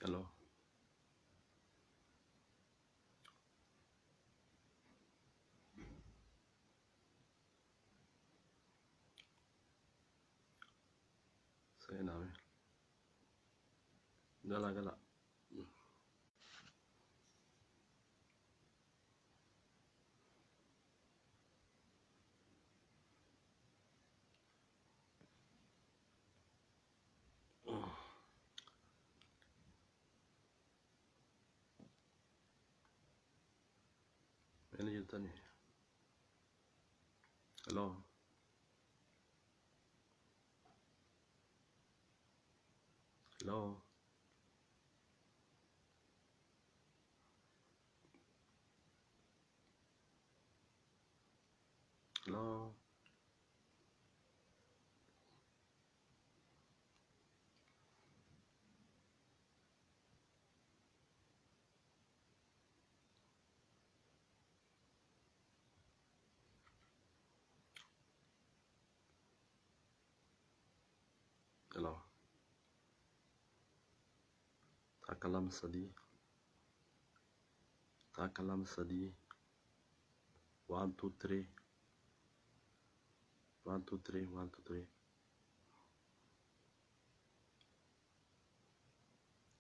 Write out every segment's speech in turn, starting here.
Hello. Say now. Gala gala. Any you tani. Hello. Hello. Hello. Hello. Takalam sadi. Takalam sadi. 1 2 3. 1 2 3. 1 2 3.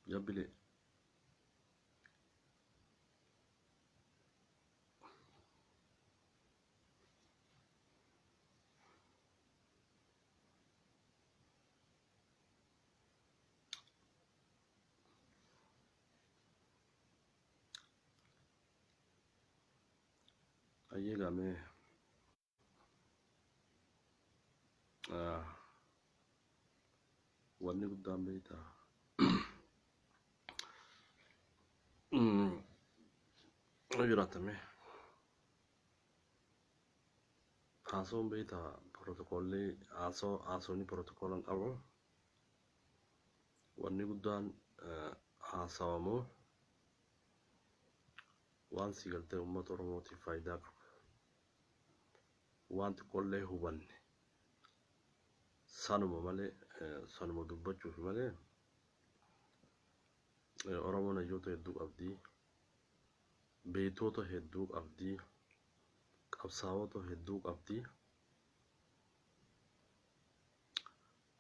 Jabile. Ayega me. Wani gudam beta. Ayurata me. Aso beta protocolli aso ni protocolan abo. Wani gudam hasawa mo. Waan sigalte ummat Oromooti faayidaa qaba. Wanti qollee hubanne sanuma malee sanuma dubbachuuf malee Oromoon hayyoota hedduu qabdi, beektota hedduu qabdi, qabsaa'ota hedduu qabdi.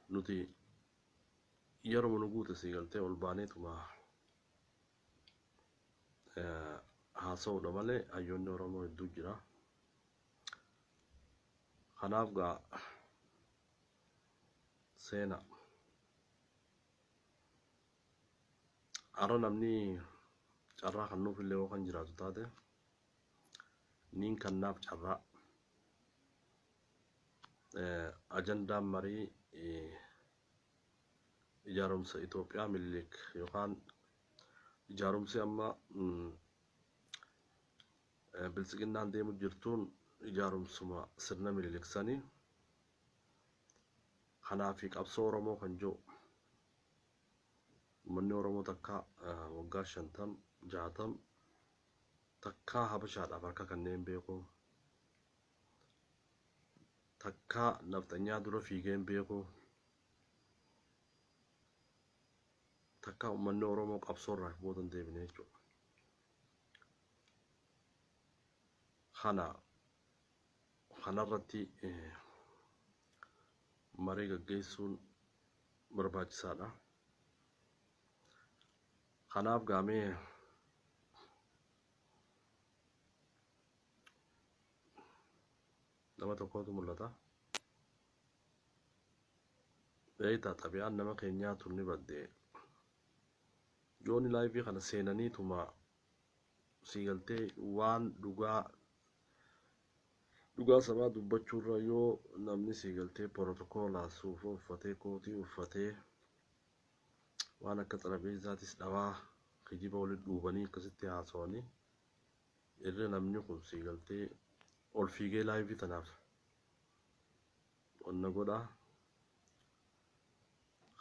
Nuti yeroo nu guute sigaltee ol baaneetuma haasa'uudha malee hayyoonni Oromoo hedduu jira. Kanaaf gaa seena har'a namni carraa kan nuuf illee kan jiraatu taate niin kannaaf carraa ajandaan marii ijaarumsa Itoophiyaa Minilik yookaan ijaarumsi amma bilisiginnaan deemu jirtuun ijaarumsuma sirna Minilik sanii kanaafi qabsoo Oromoo kan jiru uummanni Oromoo takka waggaa 50 60 takka habashaadhaaf harka kanneen beeku takka naftanyaa dura fiigeen beeku takka uummanni Oromoo qabsoo irraa boodan deebine jechuudha. Kanarratti marii gaggeessuun barbaachisaadha. Kanaaf gaamee nama tokkotu mul'ata. Beeyta xabiyaan nama keenyaa turni baddee yooni laayifii kana seenaniituma siigaltee waan dhugaa sabaa dubbachuurra yoo namni siigaltee protokoola suufa uffatee kootii uffatee waan akka xarabeezaatis dhawaa kijiba walitti dhuubanii akkasitti haasawanii irra namni kun siigaltee ol fiigee laayifii tanaaf onna godhaa.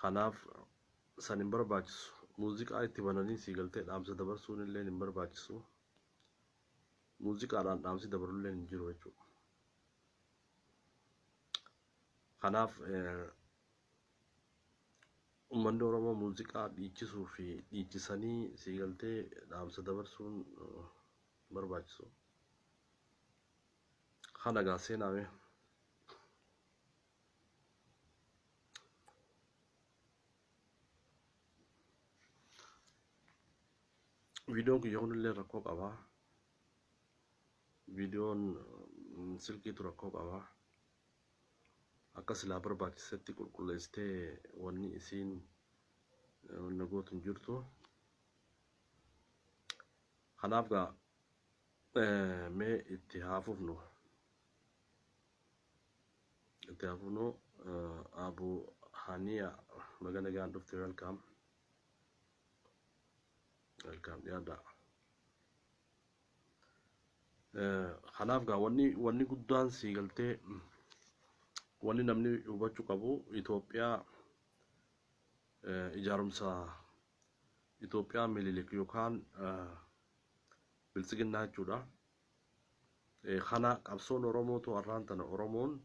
Kanaaf san hin barbaachisu. Muuziqaa itti bananii siigaltee dhaamsa dabarsuun illee hin barbaachisu. Muuziqaadhaan dhaamsi dabarullee hin jiru jechuudha. Kanaaf ummanni Oromoo muuziqaa dhiichisuu fi dhiichisanii siigaltee dhaamsa dabarsuun barbaachisu. Kana gaa seenaame. Viidiyoon kun yoo illee rakkoo qaba. Viidiyoon silkiitu rakkoo qaba. Akka silaa barbaachisetti qulqulleessitee wanni isiin nagootu hin jirtu. Kanaaf gaa mee itti haafufnu. Abu Haniya magana gaan dhufte welcome. Welcome yaada. Kanaaf gaa wanni guddaan siigaltee wanni namni hubachuu qabu Itoophiyaa ijaarumsa Itoophiyaa mililik yookaan bilisiginnaa jechuudha. Kana qabsoon Oromootu har'aan tana Oromoon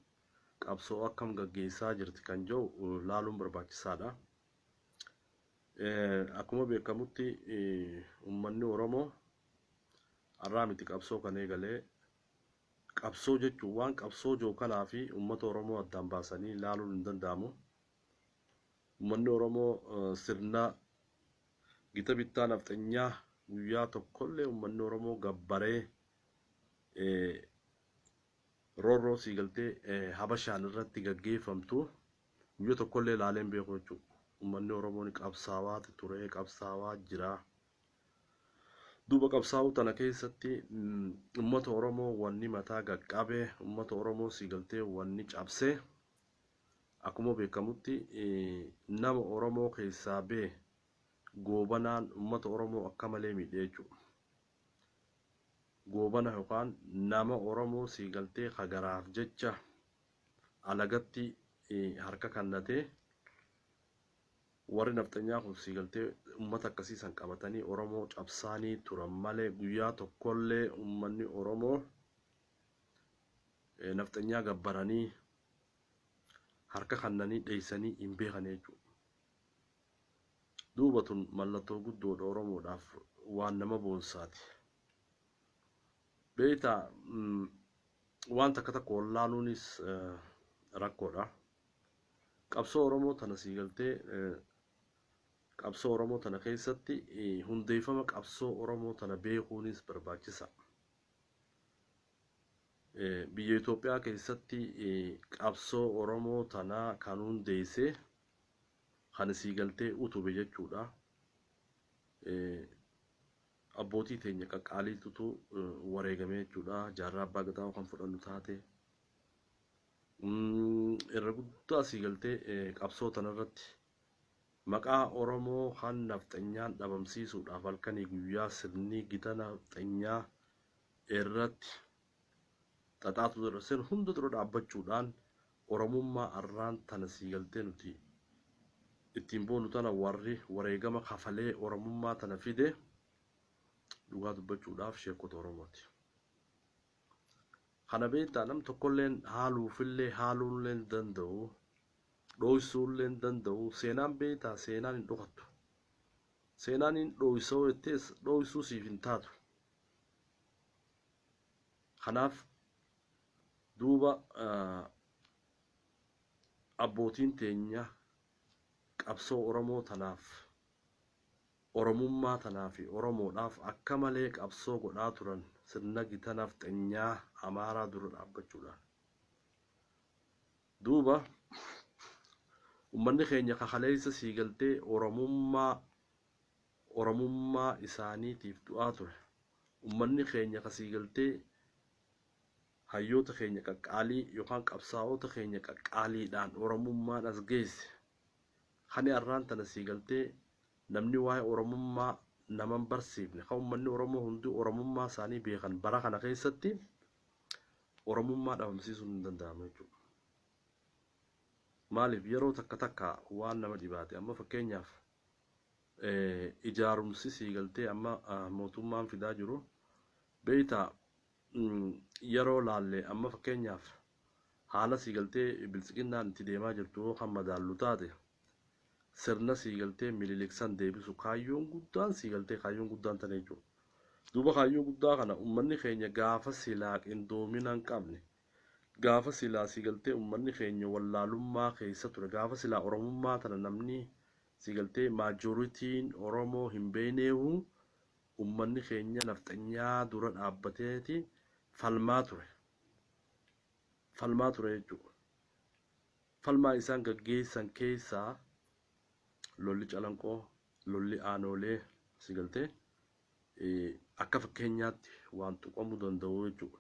qabsoo akkam gaggeessaa jirti kan jiru laaluun barbaachisaadha. Akkuma beekamutti ummanni Oromoo har'aa miti qabsoo kan eegalee qabsoo jechuun waan qabsoo jiru kanaa fi uummata Oromoo addaan baasanii laaluun hin danda'amu. Uummanni Oromoo sirna gita bittaa nafxanyaa guyyaa tokkollee uummanni Oromoo gabbaree roorroo siigaltee Habashaan irratti gaggeeffamtu guyyaa tokkollee laaleen beeku jechuudha. Uummanni Oromoo ni qabsaawaa ture, qabsaawaa jira. Duuba qabsaa'uu tana keessatti uummata Oromoo wanni mataa gaqqabee, uummata Oromoo siigaltee wanni cabsee akkuma beekamutti nama Oromoo keessaa bee goobanaan uummata Oromoo akka malee miidhee jechuudha. Goobana yookaan nama Oromoo siigaltee hagaraaf jecha alagatti harka kannatee warri nafxanyaa kun siigaltee uummata akkasiisan qabatanii Oromoo cabsaanii turan malee guyyaa tokkollee uummanni Oromoo nafxanyaa gabbaranii harka kannanii dheessanii hin beekan jechuudha. Duuba tun mallattoo guddoodha Oromoodhaaf waan nama boonsaati. Beeta waan takka takka wallaaluunis rakkoodha. Qabsoo Oromoo tana siigaltee qabsoo Oromoo tana keessatti hundeeffama qabsoo Oromoo tana beekuunis barbaachisa. Biyya Itoophiyaa keessatti qabsoo Oromoo tana kan hundeesse kan siigaltee utube jechuudha. Abbootii teenya qaqqaaliitutu wareegame jechuudha. Jaarraa abbaa gadaa kan fudhannu taate. Irra guddaa siigaltee qabsoo tanarratti maqaa Oromoo kan nafxanyaan dhabamsiisuudhaaf halkanii guyyaa sirni gita nafxanyaa irratti xaxaatu darsen hunda dura dhaabbachuudhaan Oromummaa har'aan tana siigaltee nuti ittiin boonu tana warri wareegama kafalee Oromummaa tana fide dhugaa dubbachuudhaaf sheekota Oromooti. Kana beektaa nam tokkolleen haaluufillee haaluullee danda'u, dho'isuullee danda'u. Seenaan beektaa seenaan hin dhokattu. Seenaan hin dho'isoo jettees dho'isuu siif hin taatu. Kanaaf duuba abbootiin teenya qabsoo Oromoo tanaaf Oromummaa tanaa fi Oromoodhaaf akka malee qabsoo godhaa turan sirna gita nafxanyaa Amaaraa dura dhaabbachuudhaan. Duuba uummanni keenya kakaleessa siigaltee Oromummaa isaaniitiif du'aa ture. Uummanni keenya ka siigaltee hayyoota keenya qaqqaalii yookaan qabsaa'ota keenya qaqqaaliidhaan Oromummaan as geesse. Hani har'aan tana siigaltee namni waa'ee Oromummaa naman barsiifne kan uummanni Oromoo hundi Oromummaa isaanii beekan bara kana keessatti Oromummaa dhabamsiisuun hin danda'amu jechuudha. Maaliif yeroo takka takka waan nama dhibaate amma fakkeenyaaf ijaarumsi siigaltee amma mootummaan fidaa jiru beeytaa yeroo laalle amma fakkeenyaaf haala siigaltee bilisiginnaan itti deemaa jirtu kan madaallu taate sirna siigaltee mililiksan deebisu kaayyoon guddaan siigaltee kaayyoon guddaan tana jechuudha. Duuba kaayyoo guddaa kana ummanni keenya gaafa silaa qindoomina hin qabne gaafa silaa siigaltee ummanni keenya wallaalummaa keessa ture gaafa silaa oromummaa tana namni siigaltee maajoritiin oromoo hin beekneehu ummanni keenya nafxanyaa dura dhaabbateeti falmaa ture jechuudha. Falmaa isaan gaggeessan keessaa lolli calanqoo, lolli aanoolee siigaltee akka fakkeenyaatti waan tuqamuu danda'u jechuudha.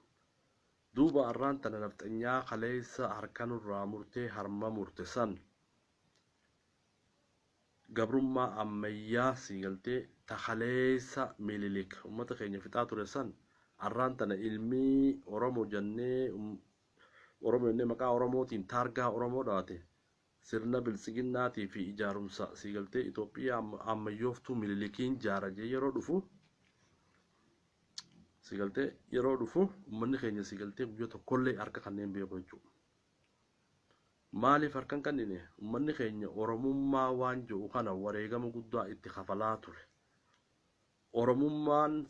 Duuba arraan tana nafxanyaa kaleessa harkanurraa murtee harma murte san gabrummaa ammayyaa siigaltee takaleessa mililik ummata keenya fixaa ture san arraan tana ilmii oromoo jennee maqaa oromootiin taargaa oromoo dhaate sirna biltsiginnaatii fi ijaarumsa siigaltee Itoophiyaa ammayyooftuu mililikiin jaarajee yeroo dhufu ummanni keenya siigaltee guyyaa tokkollee harka kanneen beeku jechuudha. Maaliif harkan kannine ummanni keenya oromummaa waan jiru kana wareegama guddaa itti kafalaa ture. Oromummaan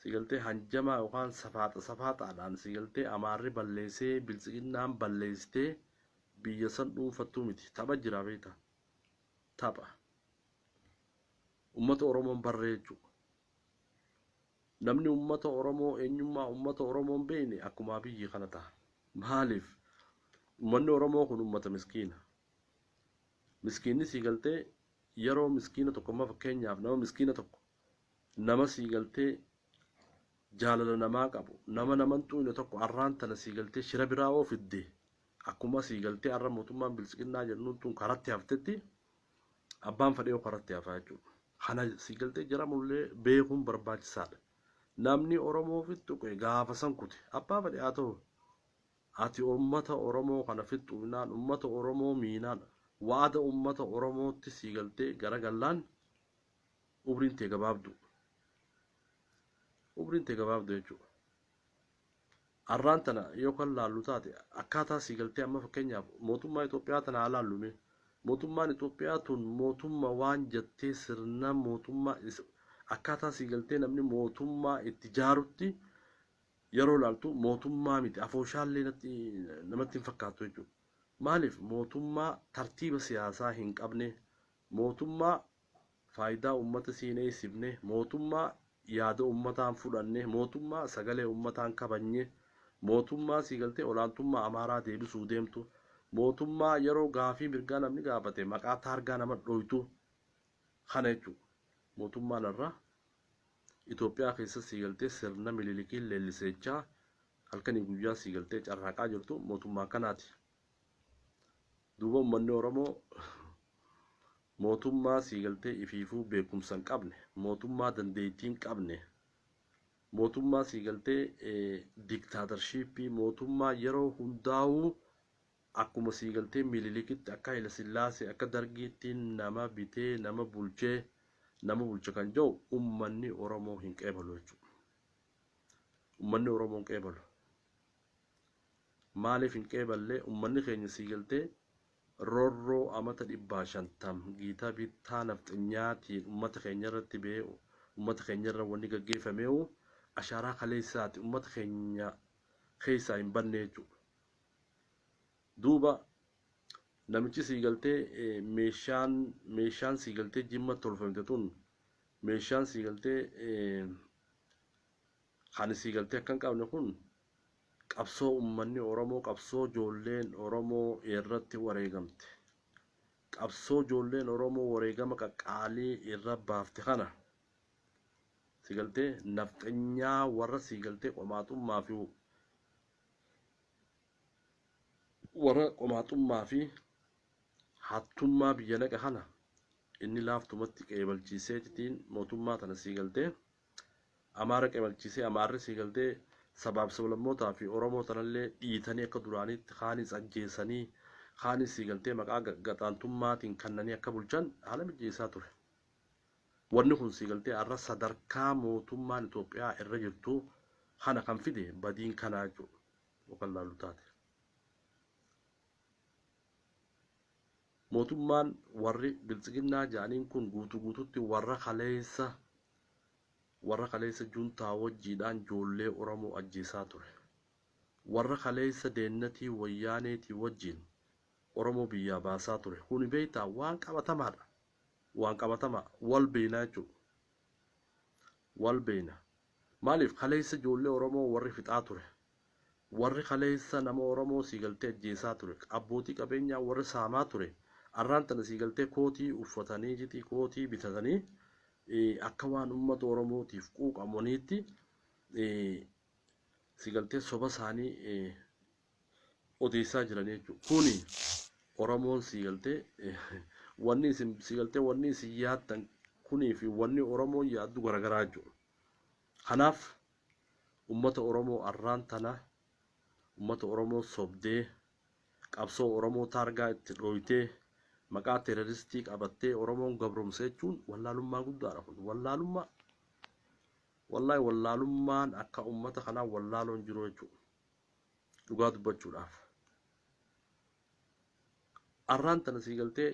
siigaltee hanjamaa yookaan safaaxaadhaan siigaltee amaarri balleessee biltsiginnaan balleessitee biyya san dhuunfattuu miti. Tapha jira beekta. Tapha. Ummata Oromoon barree jechuudha. Namni ummata Oromoo eenyummaa ummata Oromoon beekne akkuma biyyi kana ta'a. Maaliif? Ummanni Oromoo kun ummata miskiina. Miskiinni siigaltee yeroo miskiina tokko amma fakkeenyaaf nama miskiina tokko nama siigaltee jaalala namaa qabu nama naman xuune tokko arraan tana siigaltee shira biraa oo fidde akkuma siigaltee arra mootummaan biltsiginnaa jennuun tun karatti haftetti abbaan fedhee karatti hafaa jechuudha. Kana siigaltee jedhamullee beekuun barbaachisaadha. Namni Oromoo fixxuqe gaafa san kute abbaa fedhee haa ta'u ati ummata Oromoo kana fixxuunaan ummata Oromoo miinaan waada ummata Oromootti siigaltee garagallaan umriin tee gabaabdu jechuudha. Arraan tana yoo kan laallu taate akkaataa siigaltee amma fakkeenyaaf mootummaa Itoophiyaa tana haa laallume. Mootummaan Itoophiyaa tun mootummaa waan jettee sirna mootummaa akkaataa siigaltee namni mootummaa itti jaarutti yeroo laaltu mootummaa miti afooshaallee namatti hin fakkaatu jechuudha. Maaliif mootummaa tartiiba siyaasaa hin qabne, mootummaa faayidaa ummata siinee sibne, mootummaa yaada ummataan fudhanne, mootummaa sagalee ummataan kabanye, mootummaa siigaltee olaantummaa amaaraa deebisuu deemtu, mootummaa yeroo gaafii mirgaa namni gaafate maqaa taargaa nama dhoytu kana jechuudha. Mootummaan irraa Itoophiyaa keessa siigaltee sirna mililikiin leelliseechaa halkanii guyyaa siigaltee carraaqaa jirtu mootummaa kanaati. Duuba ummanni Oromoo mootummaa siigaltee ifiifuu beekumsa hin qabne, mootummaa dandeettii hin qabne, mootummaa siigaltee diktaatarshipii, mootummaa yeroo hundaa'uu akkuma siigaltee mililikitti akka Haile Sillaasee akka Dargiitti nama bitee nama bulche kan jiru ummanni Oromoo hin qeebalu jechuudha. Ummanni Oromoo hin qeebalu. Maaliif hin qeeballee ummanni keenya siigaltee rorroo amata 150 giitaa bittaa nafxanyaatiin ummata keenya irratti bee ummata keenya irra wanni gaggeeffameewu ashaaraa kaleessaati ummata keenya keessaa hin banne jechuudha. Duuba namichi siigaltee meeshaan siigaltee jimma tolfamte tun meeshaan siigaltee kan siigaltee akka hin qabne kun qabsoo ummanni Oromoo qabsoo ijoolleen Oromoo irratti wareegamte. Qabsoo ijoolleen Oromoo wareegama qaqqaalii irra baafte kana siigaltee nafxanyaa warra siigaltee qomaaxummaa fi hattummaa biyya naqa kana inni laaftumatti qeebalchiiseetiin mootummaa tana siigaltee amaara qeebalchiisee amaarri siigaltee sabaaf sablammootaa fi Oromoo tanallee dhiitanii akka duraanitti kaanis ajjeesanii kaanis siigaltee maqaa gaxaantummaatiin kannanii akka bulchan haala mijeessaa ture. Wanni kun siigaltee har'a sadarkaa mootummaan Itoophiyaa irra jirtu kana kan fide badiin kanaa jechuudha. Yookaan laallu taate. mootummaan warri biltsiginnaa jaaniin kun guutuutti warra kaleessa juntaa wajjiidhaan ijoollee Oromoo ajjeesaa ture. Warra kaleessa deennatii wayyaaneetii wajjiin Oromoo biyyaa baasaa ture. Kuni beektaa waan qabatamaadha. Waan qabatamaa wal beeknaa jechuudha. Wal beekna. Maaliif kaleessa ijoollee Oromoo warri fixaa ture. Warri kaleessa nama Oromoo siigaltee ajjeesaa ture. Abbootii qabeenyaa warri saamaa ture. Arraan tana siigaltee kootii uffatanii jitii kootii bitatanii akka waan uummata Oromootiif quuqamaniitti siigaltee soba isaanii odeessaa jiran jechuudha. Kuni Oromoon siigaltee wanni isin yaaddan kunii fi wanni Oromoo yaaddu garagaraa jechuudha. Kanaaf uummata Oromoo arraan tana uummata Oromoo sobdee qabsoo Oromoo taargaa itti dhooytee maqaa teeroristii qabattee Oromoon gabromsee jechuun wallaalummaa guddaadha kun. Wallaalummaa wallahi wallaalummaan akka uummata kanaa wallaaloon jiru jechuudha. Dhugaa dubbachuudhaaf. Arraan tana siigaltee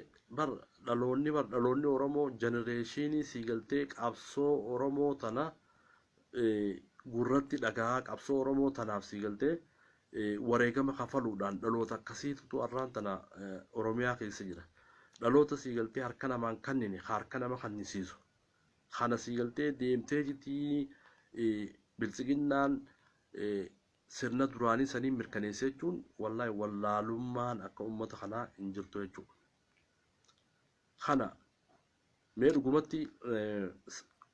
dhaloonni Oromoo jenereeshinii siigaltee qabsoo Oromoo tana gurratti dhagaa qabsoo Oromoo tanaaf siigaltee wareegama kafaluudhaan dhaloota akkasiitu arraan tana Oromiyaa keessa jira. Dhaloota siigaltee harka namaan kannine harka nama kannisiisu. Kana siigaltee deemtee jitii biltsiginnaan sirna duraanii saniin mirkaneessee jechuun wallahi wallaalummaan akka uummata kanaa hin jirtu jechuudha. Kana mee dhugumatti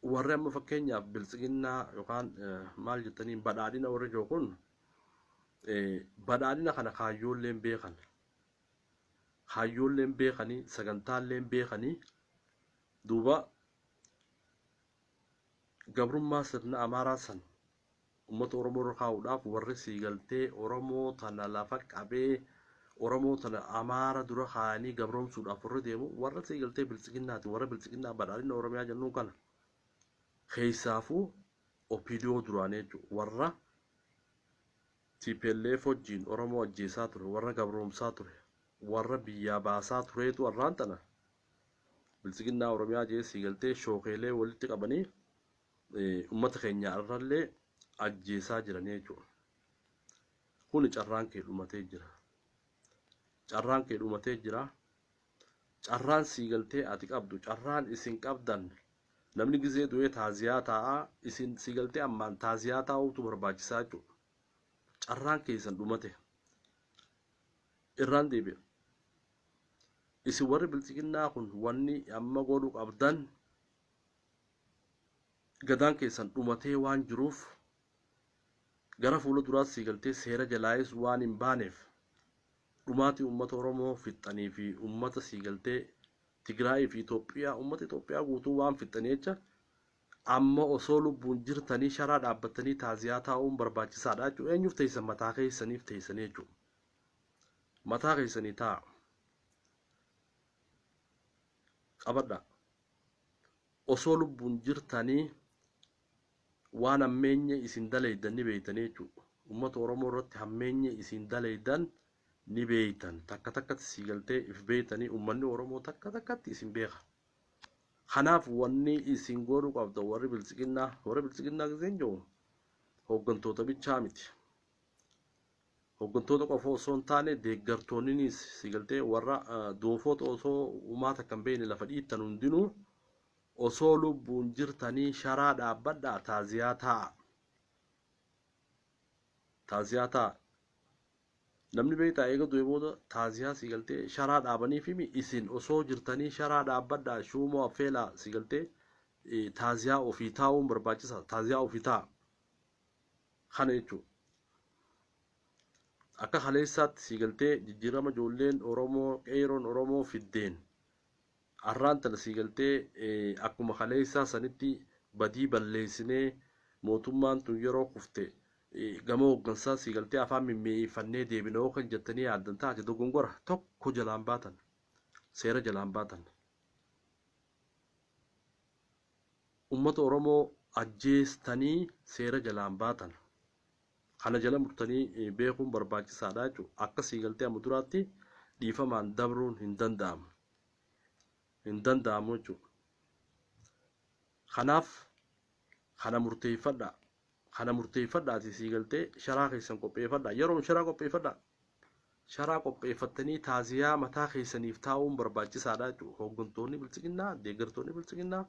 warri amma fakkeenyaaf biltsiginnaa yookaan maal jettaniin badhaadhina warri jiru kun badhaadhina kana kaayyoolleen beekan. Kaayyoolleen beekanii sagantaalleen beekanii duuba gabrummaa sirna Amaaraa san uummata Oromoo irra kaa'uudhaaf warri siigaltee Oromoo tana lafa qabee Oromoo tana Amaara dura kaayanii gabromsuudhaaf warri deemu warra siigaltee biltsiginnaati. Warra biltsiginnaa badhaadhina Oromiyaa jennuun kana keessaafuu OPDO duraanii jechuudha. Warra TPLF wajjiin Oromoo ajjeesaa ture, warra gabromsaa ture, warra biyyaa baasaa tureetu arraan tana biltsiginnaa Oromiyaa jee siigaltee shookeelee walitti qabanii uummata keenya irrallee ajjeesaa jiranii jechuudha. Kuni carraan kee dhumatee jira. Carraan kee dhumatee jira. Carraan siigaltee ati qabdu, carraan isin qabdan namni gizee du'ee taaziyaa taa'aa isin siigaltee ammaan taaziyaa taa'uutu barbaachisaa jechuudha. Carraan keessan dhumate. Irraan deebi'a. Isin warri biltsiginnaa kun wanni amma godhuu qabdan gadaan keessan dhumatee waan jiruuf gara fuula duraas siigaltee seera jalaayis waan hin baaneef dhumaatii uummata Oromoo fixxanii fi uummata siigaltee Tigraayii fi Itoophiyaa uummata Itoophiyaa guutuu waan fixxanii jecha amma osoo lubbuun jirtanii sharaa dhaabbattanii taaziyaa taa'uun barbaachisaadha jechuudha. Eenyuuf teessan? Mataa keessaniif teessanii jechuudha. Mataa keessanii taa'a. Qabadha. Osoo lubbuun jirtanii waan hammeenye isin dalaydan ni beeytanii jechuudha. Uummata Oromoo irratti hammeenye isin dalaydan ni beeytan. Takka takkatti siigaltee if beeytanii uummanni Oromoo takka takkatti isin beeka. Kanaaf wanni isin godhuu qabda warri biltsiginnaa giseen jiru hooggantoota bichaa miti. Hooggantoota qofa osoo hin taane deeggartoonnis siigaltee warra doofoota osoo uumaa takka hin beekne lafa dhiittan hundinuu osoo lubbuun jirtanii sharaa dhaabbadhaa taaziyaa taa'a. Taaziyaa taa'a. Namni beektaa eega du'e booda taaziyaa siigaltee sharaa dhaabanii fi isin osoo jirtanii sharaa dhaabbadhaa shuumoo affeelaa siigaltee taaziyaa ofii taa'uun barbaachisaa. Taaziyaa ofii taa'a. Kana jechuudha. Akka kaleessaatti siigaltee jijjiirama ijoolleen Oromoo qeeroon Oromoo fiddeen arraan tana siigaltee akkuma kaleessaa sanitti badii balleessinee mootummaan tun yeroo kufte gama hooggansaa siigaltee afaan mimmiifannee deebinoo kan jettanii yaaddan taate dogongora tokko jalaan baatan. Seera jalaan baatan. Uummata Oromoo ajjeestanii seera jalaan baatan. Kana jala murtanii beekuun barbaachisaadha jechuudha. Akka siigaltee amma duraatti dhiifamaan dabruun hin danda'amu. hin danda'amu jechuudha. Kanaaf kana murteeffadhaati sii galtee sharaa keessan qopheeffadha. Yeroon sharaa qopheeffadha. Sharaa qopheeffattanii taaziyaa mataa keessaniif taa'uun barbaachisaadha jechuudha. Hooggantoonni bilchiginnaa, deeggartoonni bilchiginnaa,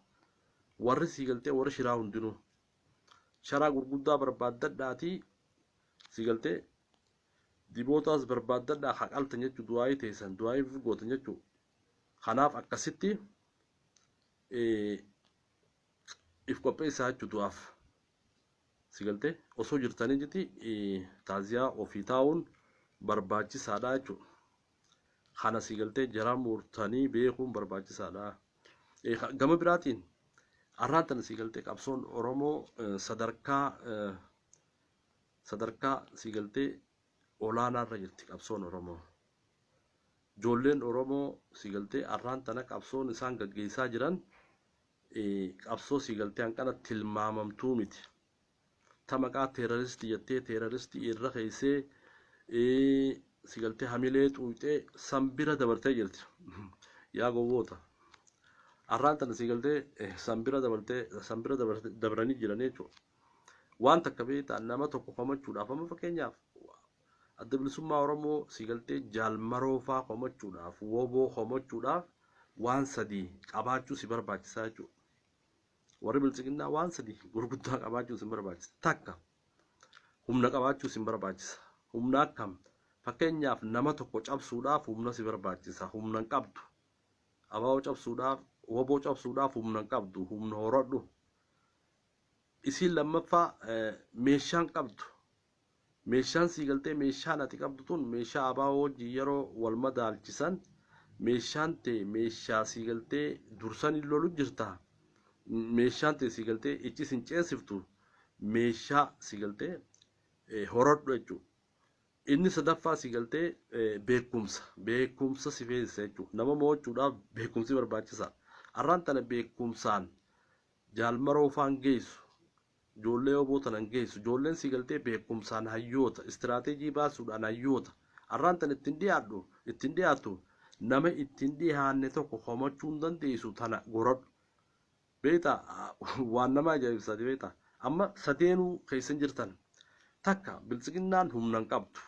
warri sii galtee warri shiraa hundinuu sharaa gurguddaa barbaaddadhaatii sii galtee dibootaas barbaaddadhaa haqaltan jechuudha. Du'aayii teessan du'aayii gootan jechuudha. Kanaaf akkasitti if qopheessaa jechuudha du'aaf. Sii galtee osoo jirtanii jetti taaziyaa ofii taa'uun barbaachisaadha jechuudha. Kana sii galtee jara murtanii beekuun barbaachisaadha. Gama biraatiin arraan tana sii galtee qabsoon Oromoo sadarkaa sii galtee olaanaarra jirti qabsoon Oromoo. Ijoolleen Oromoo sii galtee arraan tana qabsoon isaan gaggeessaa jiran qabsoo sii galtee hanqana tilmaamamtuu miti. Ta maqaa teeroristii jettee teeroristii irra keessee sii galtee hamilee xuuxee sanbira dabartee jirti. Yaa gowwoota. Arraan tana sii galtee sanbira dabranii jiran jechuudha. Waan takka beektaa nama tokko komachuudhaaf amma fakkeenyaaf adda bilisummaa Oromoo sii galtee jaalmaroo fa'aa komachuudhaaf woboo komachuudhaaf waan sadii qabaachuu si barbaachisaa jechuudha. Warri bilchiginnaa waan sadii gurguddaa qabaachuu si barbaachisa. Takka humna qabaachuu si barbaachisa. Humna akkam fakkeenyaaf nama tokko cabsuudhaaf humna si barbaachisa. Humna hin qabdu. Abaaboo cabsuudhaaf woboo cabsuudhaaf humna hin qabdu. Humna horadhu. Isiin lammaffaa meeshaan qabdu. Meeshaan sii galtee meeshaan ati qabdu tun meeshaa abaaboo wajjin yeroo wal madaalchisan meeshaan ta'e meeshaa sii galtee dursanii lolu jirta. Meeshaan ta'e sii galtee ichis hin ceesiftu meeshaa sii galtee horadhu jechuudha. Inni sadaffaa sii galtee beekumsa si feesisa jechuudha. Nama mo'achuudhaaf beekumsi barbaachisa. Arraan tana beekumsaan jaalmaroo faan geessu. Ijoollee oboo tanan geessu. Ijoolleen sii galtee beekumsaan hayyoota. Istiraateejii baasuudhaan hayyoota. Arraan tana ittiin dhiyaatu nama ittiin dhiyaanne tokko komachuu hin dandeessu tana goradhu. Beektaa waan nama ajaa'ibsaati beektaa. Amma sadeenuu keessan jirtan takka bilchiginnaan humna hin qabdu.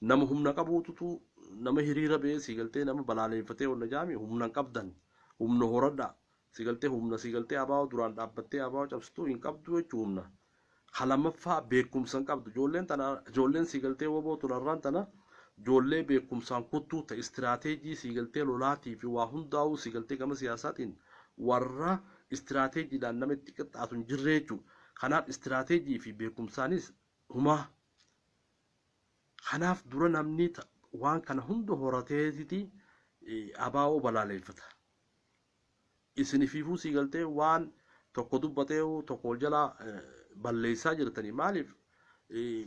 Nama humna qabuutu nama hiriira ba'ee sii galtee nama balaaleffatee ol jaami humna hin qabdan. Humna horadhaa. Sii galtee humna sii galtee abaaboo duraan dhaabbattee abaaboo cabsituu hin qabdu jechuudha humna. Lammaffaa beekumsa hin qabdu. Ijoolleen sii galtee woboo turarraan tana ijoollee beekumsaan kuttuu ta'e istiraateejii sii galtee lolaatii fi waa hundaa'uu sii galtee gama siyaasaatiin warra istiraateejiidhaan nama itti qixxaatu hin jirre jechuudha. Kanaaf istiraateejii fi beekumsaanis humaa. Kanaaf dura namni waan kana hunda horateetiti abaaboo balaaleffata. Isiniifuu sii galtee waan tokko dubbatee tokko ol jalaa balleessaa jirtanii maaliif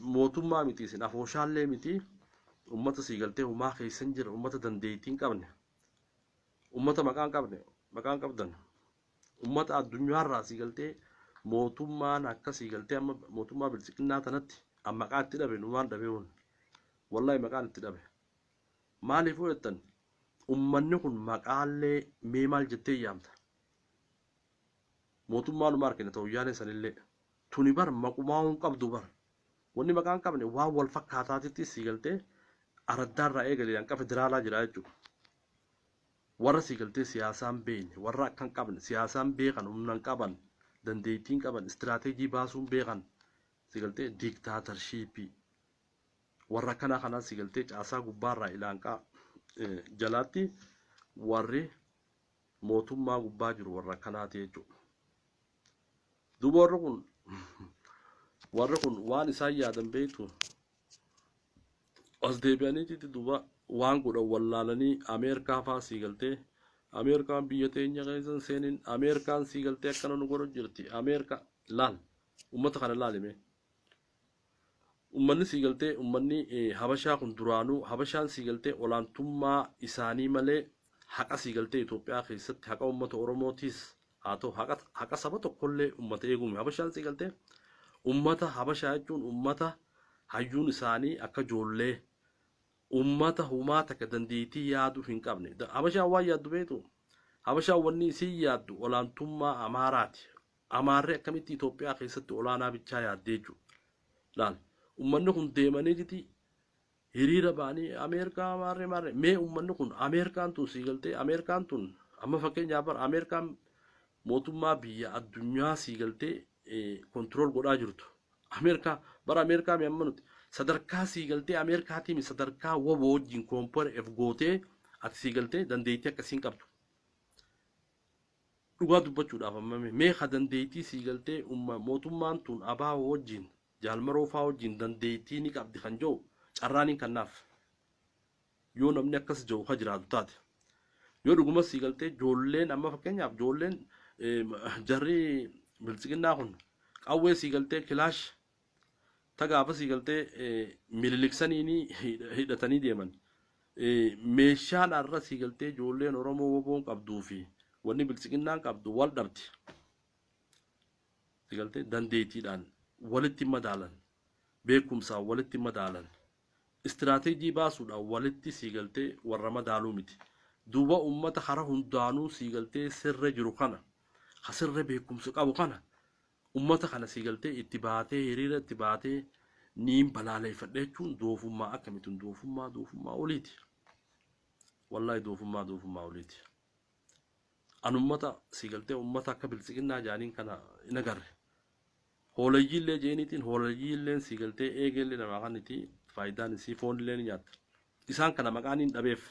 mootummaa miti isin afooshaallee miti ummata sii galtee humaa keessan jira ummata dandeettii hin qabne ummata maqaan qabdan ummata addunyaarraa sii galtee mootummaan akka sii galtee amma mootummaa bilchiginnaa tanatti maqaa itti dhabe numaan dhabeewwan wallahi maqaan itti dhabe maaliif jettan ummanni kun maqaallee mee maal jettee yaamta mootummaa nu markine ta'u yaane sanillee tuni bar maqumaa hin qabdu bar wanni maqaan qabne waan wal fakkaataatitti sii galtee araddaarraa eegalee hanqa federaalaa jira jechuudha. Warra sii galtee siyaasaan beekne warra akkan qabne siyaasaan beekan humna qaban dandeettiin qaban istiraateejii baasuun beekan sii galtee diiktaatarshipii warra kanaa sii galtee caasaa gubbaarraa ilaanqaa jalaatti warri mootummaa gubbaa jiru warra kanaati jechuudha. Duuba warri kun waan isaan yaadan beektu as deebi'aniiti duuba waan godhan wallaalanii Ameerikaa fa'aa sii galtee Ameerikaan biyya teenya keessan seenin Ameerikaan sii galtee akkana nu godhu jirti Ameerikaa laal ummata kana laalime ummanni sii galtee ummanni habashaa kun duraanuu habashaan sii galtee olaantummaa isaanii malee haqa sii galtee Itoophiyaa keessatti haqa ummata Oromootis haa ta'u haqa saba tokkollee ummata eegume habashaan sii galtee ummata habashaa jechuun ummata hayyuun isaanii akka ijoollee ummata humaa takka dandeettii yaaduu hin qabne habashaan waan yaaddu beektu habashaa wanni isii yaaddu olaantummaa Amaaraati. Amaarree akkamitti Itoophiyaa keessatti olaanaa bichaa yaaddee jiru laal ummanni kun deemanii jiti hiriira ba'anii Ameerikaa maarree mee ummanni kun Ameerikaan tun sii galtee Ameerikaan tun amma fakkeenyaaf bara Ameerikaan mootummaa biyya addunyaa sii galtee kontirool godhaa jirtu Ameerikaa bara Ameerikaa mi amma nuti sadarkaa sii galtee Ameerikaatiin sadarkaa waboo wajjin koompare gootee ati sii galtee dandeettii akkasiin qabdu. Dhugaa dubbachuudhaaf ammame mee ha dandeettii sii galtee mootummaan tun abaa wajjin jaalmaroo faa wajjin dandeettii ni qabdi kan jiru carraaniin kannaaf yoo namni akkas jiru ha jiraatu taate yoo dhuguma sii galtee ijoolleen amma fakkeenyaaf ijoolleen jarri bilisiginnaa kun qawwee sii galtee kilaash tagaafa sii galtee mililiksaniini hidhatanii deeman meeshaan arra sii galtee ijoolleen Oromoo woboon qabduu fi wanni bilisiginnaan qabdu wal dhabdi sii galtee dandeettiidhaan walitti madaalan beekumsaa walitti madaalan istiraatiijii baasuudhaan walitti sii galtee warra madaaluu miti duuba ummata hara hundaanuu sii galtee sirra jiru kana hasirra beekumsa qabu kana ummata kana sii galtee itti baatee hiriira itti baatee niin balaaleeffadhe jechuun doofummaa akkamitti doofummaa oliiti wallahi doofummaa oliiti an ummata sii galtee ummata akka bilisiginnaa jaaniin kana hin agarre hoolayyiillee jeeniitiin hoolayyiilleen sii galtee eegeellee namaa kaniti faayidaan isii foonillee ni nyaatta isaan kana maqaan hin dhabeef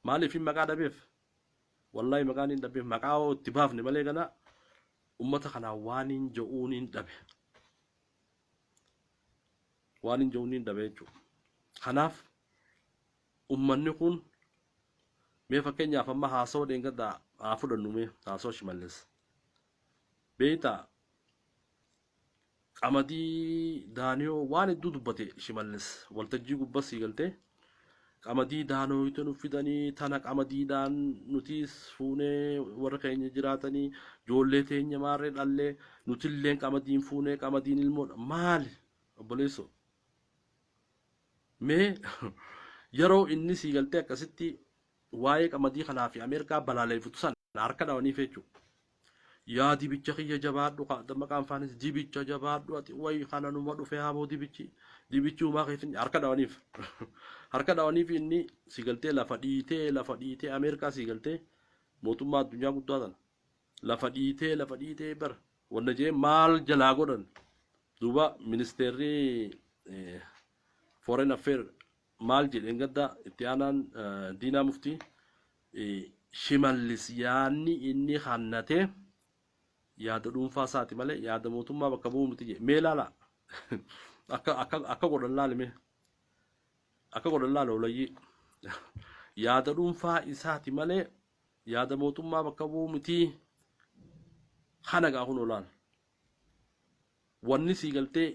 maaliif hin maqaa dhabeef wallahi maqaan hin dhabeef maqaa itti baafne malee kana ummata kana waan hin ja'uun hin dhabe waan hin ja'uun hin dhabe jechuudha kanaaf ummanni kun mee fakkeenyaaf amma haasoo dheengaddaa haa fudhannu mee haasoo Shimallis beeytaa qamadii daaniyoo waan hedduu dubbate Shimallis waltajjii gubbaa sii galtee qamadii daanoo itti nu fidanii tana qamadiidhaan nuti fuunee warra keenya jiraatanii ijoollee teenya maarree dhallee nutilleen qamadiin fuunee qamadiin ilmoodha maali obboleessoo mee yeroo inni sii galtee akkasitti waa'ee qamadii kanaa fi Ameerikaa balaaleeffatu san harka dhawanii feechuu yaa dibicha kiyya jabaadhu maqaan faanis dibicha jabaadhu ati wayi kana numa dhufe haaboo dibichi uumaa keetin harka dhawaniif inni sii galtee lafa dhiitee Ameerikaa sii galtee mootummaa addunyaa guddaa tan lafa dhiitee bar wanna jee maal jalaa godhan duuba ministeerri foreign affair maal jedheen gadda itti aanaan diinaa muftii Shimallis yaanni inni hannate yaada dhuunfaa isaati malee yaada mootummaa bakka bu'u miti jedhe mee laala akka godhan laale olayyii yaada dhuunfaa isaati malee yaada mootummaa bakka bu'u miti hanagaa kun olaal wanni sii galtee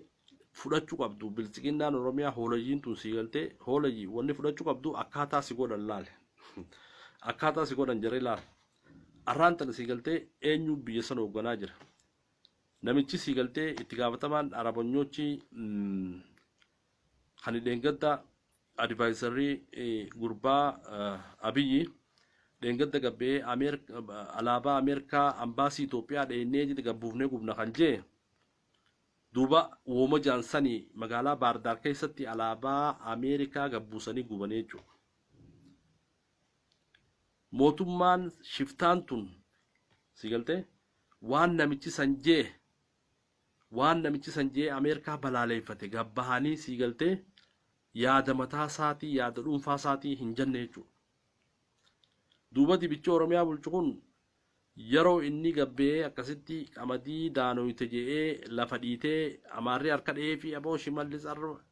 fudhachuu qabdu bilisiginnaan Oromiyaa hoolayyiin tun sii galtee hoolayyii wanni fudhachuu qabdu akkaataa si godhan laale akkaataa si godhan jaree laale arraan tana sii galtee eenyu biyya sana hoogganaa jira namichi sii galtee itti gaafatamaan arabanyoochi hani dheengadda advaayizarii gurbaa Abiyyi dheengadda gabbee alaabaa Ameerikaa ambaasii Itoophiyaa dheennee jiti gabbuufnee gubna kan jee duuba wooma jaansanii magaalaa Baardaar keessatti alaabaa Ameerikaa gabbuusanii gubanii jechuudha. Mootummaan shiftaan tun sii galtee waan namichi sanjee Ameerikaa balaaleeffate gabbahanii sii galtee yaada mataa isaatii yaada dhuunfaa isaatii hin jenne jechuudha. Duuba dibichi Oromiyaa bulchu kun yeroo inni gabbee akkasitti qamadii daanoyte je'ee lafa dhiitee amaarree harka dhee fi aboo Shimallis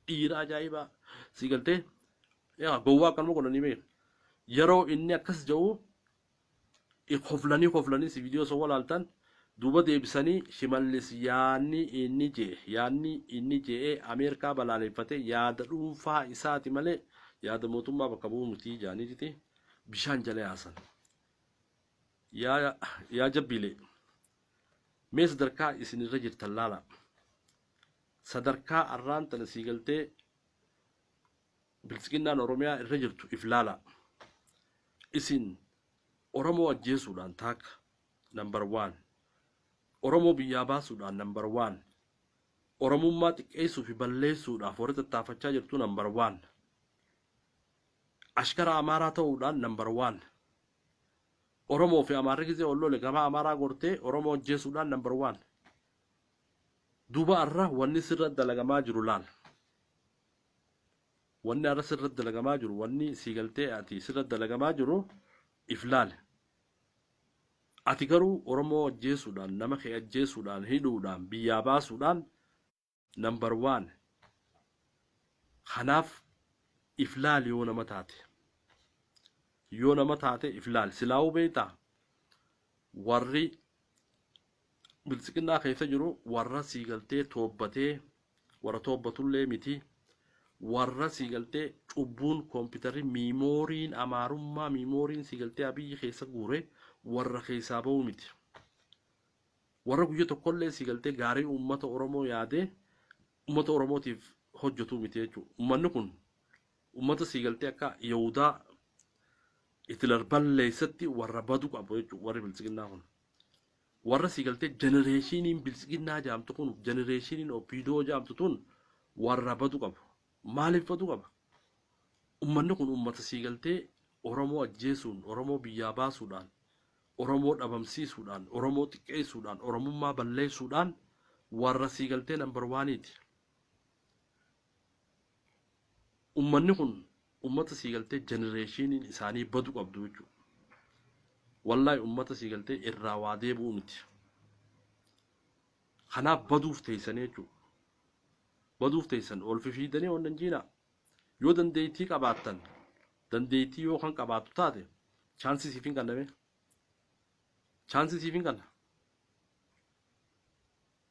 dhiira ajaa'ibaa sii galtee gowwaa akkanuma godhanii beeku. Yeroo inni akkas jedhu koflanii si viidiyoo soo walaaltan duuba deebisanii Shimallis yaanni inni je'ee Ameerikaa balaaleeffate yaada dhuunfaa isaati malee yaada mootummaa bakka bu'u miti jaanii jiti bishaan jala yaasan. Yaa jabbiilee mee sadarkaa isinirra jirtan laala sadarkaa arraan tana sii galtee bilisiginnaan Oromiyaa irra jirtu if laala isin Oromoo ajjeesuudhaan taaka number 1. Oromoo biyyaa baasuudhaan number 1. Oromummaa xiqqeessuu fi balleessuudhaaf warri tattaafachaa jirtu number 1. Ashkara Amaaraa ta'uudhaan number 1. Oromoo fi Amaarri gisee ollole gama Amaaraa gortee Oromoo ajjeesuudhaan number 1. Duuba arra wanni sirra dalagamaa jiru laal. Wanni arra sirra dalagamaa jiru wanni siigaltee ati sirra dalagamaa jiru iflaal. Ati garuu Oromoo ajjeesuudhaan nama kee ajjeesuudhaan hidhuudhaan biyyaa baasuudhaan number 1. Kanaaf iflaal yoo nama taate. Yoo nama taate iflaal silaa'uu beektaa warri bilisiqinnaa keessa jiru warra siigaltee toobbatee warra toobbatullee miti warra siigaltee cubbuun kompiitarri miimooriin amaarummaa miimooriin siigaltee abiyyi keessa guure warra keessaa ba'u miti warra guyya tokkollee siigaltee gaarii uummata Oromoo yaadee uummata Oromootiif hojjetu miti jechuudha. Uummanni kun uummata siigaltee akka Yahudaa Hitler balleessatti warra badu qabu jechuudha warri bilisiqinnaa kun. Warra siigaltee genereeshiniin bilisiqinnaa jaamtu kun genereeshiniin opiidoo jaamtu tun warra badu qabu. Maaliif badu qaba? Uummanni kun uummata siigaltee Oromoo ajjeesuun, Oromoo biyyaa baasuudhaan, Oromoo dhabamsiisuudhaan, Oromoo xiqqeessuudhaan, Oromummaa balleessuudhaan warra siigaltee number 1ti. Uummanni kun ummata siigaltee genereeshiniin isaanii badu qabdu jechuudha. Wallahi ummata siigaltee irraa waa deebi'u miti. Kanaaf baduuf teessan jechuudha. Baduuf teessan ol fifiidanii wannan jiina yoo dandeettii qabaattan dandeettii yoo kan qabaattu taate chaansii siif hin kanname. Chaansii siif hin kanna.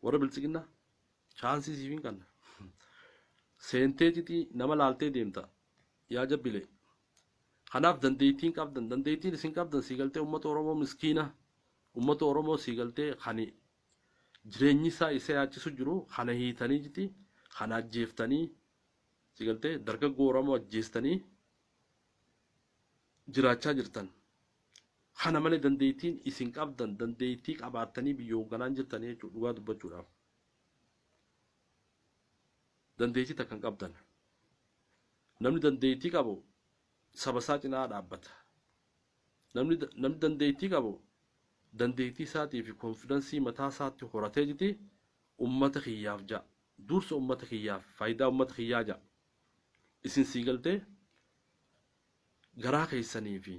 Warra bilisiqinnaa chaansii siif hin kanna. Seenteetitii nama laaltee deemta. Yaa jabbile. Kanaaf dandeettiin qabdan dandeettiin isin qabdan siigaltee uummata Oromoo miskiina uummata Oromoo siigaltee kan jireenyi isaa isa yaachisu jiru kana hiitanii jiti kana ajjeeftanii siigaltee dargaggoo Oromoo ajjeestanii jiraachaa jirtan. Kana malee dandeettiin isin qabdan dandeettii qabaattanii biyya hoogganaan jirtanii jechuudha dhugaa dubbachuudhaaf. Dandeettii takkan qabdan. Namni dandeettii qabu saba isaa cinaa dhaabbata. Namni dandeettii qabu dandeettii isaatii fi konfidensii mataa isaatti horatee jiti uummata kiyyaaf ja'a. Dursa uummata kiyyaaf faayidaa uummata kiyyaa ja'a. Isin siigaltee garaa keessanii fi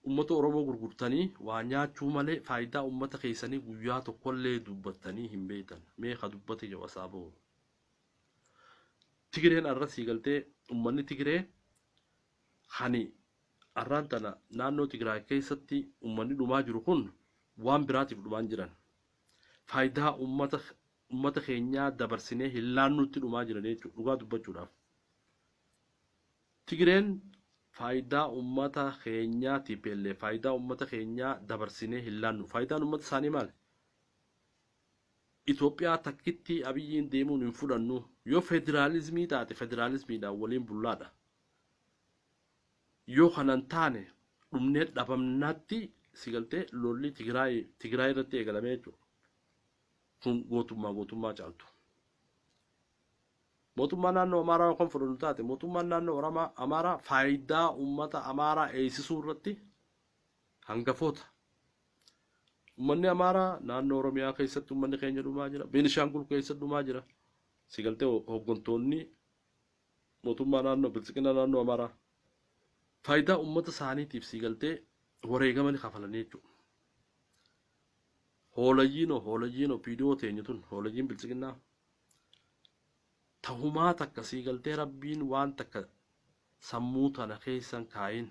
uummata Oromoo gurgurtanii waa nyaachuu malee faayidaa uummata keessanii guyyaa tokkollee dubbattanii hin beektan. Mee ka dubbate jawa saaboo. Tigireen arra siigaltee uummanni Tigiree hani arraan tana naannoo Tigraay keessatti uummanni dhumaa jiru kun waan biraatiif dhumaan jiran. Faayidaa uummata keenyaa dabarsinee hin laannutti dhumaa jiran jechuudha dhugaa dubbachuudhaaf. Tigireen faayidaa uummata keenyaatiif illee faayidaa uummata keenyaa dabarsinee hin laannu. Faayidaan uummata isaanii maali? Itoophiyaa takkitti abiyyiin deemuun hin fudhannu. Yoo federaalizimii taate federaalizimiidhaan waliin bullaadha. Yoo kanan taane dhumnee dhabamnaatti siigaltee lolli Tigraay irratti eegalamee jechuudha. Kun gootummaa caaltu. Mootummaan naannoo Amaaraa kan fudhannu taate mootummaan naannoo Amaaraa faayidaa uummata Amaaraa eegsisuu irratti hangafoota. Uummanni Amaaraa naannoo Oromiyaa keessatti uummanni keenya dhumaa jira. Beenishaangul keessatti dhumaa jira. Siigaltee hooggantoonni mootummaa naannoo bilisiqinnaa naannoo Amaaraa faayidaa uummata isaaniitiif siigaltee wareegamanii kafalanii jechuudha. Hoolayyiinoo viidiyoo teenye tun hoolayyiin bilisiqinnaa tahumaa takka siigaltee rabbiin waan takka sammuu tana keessan kaayin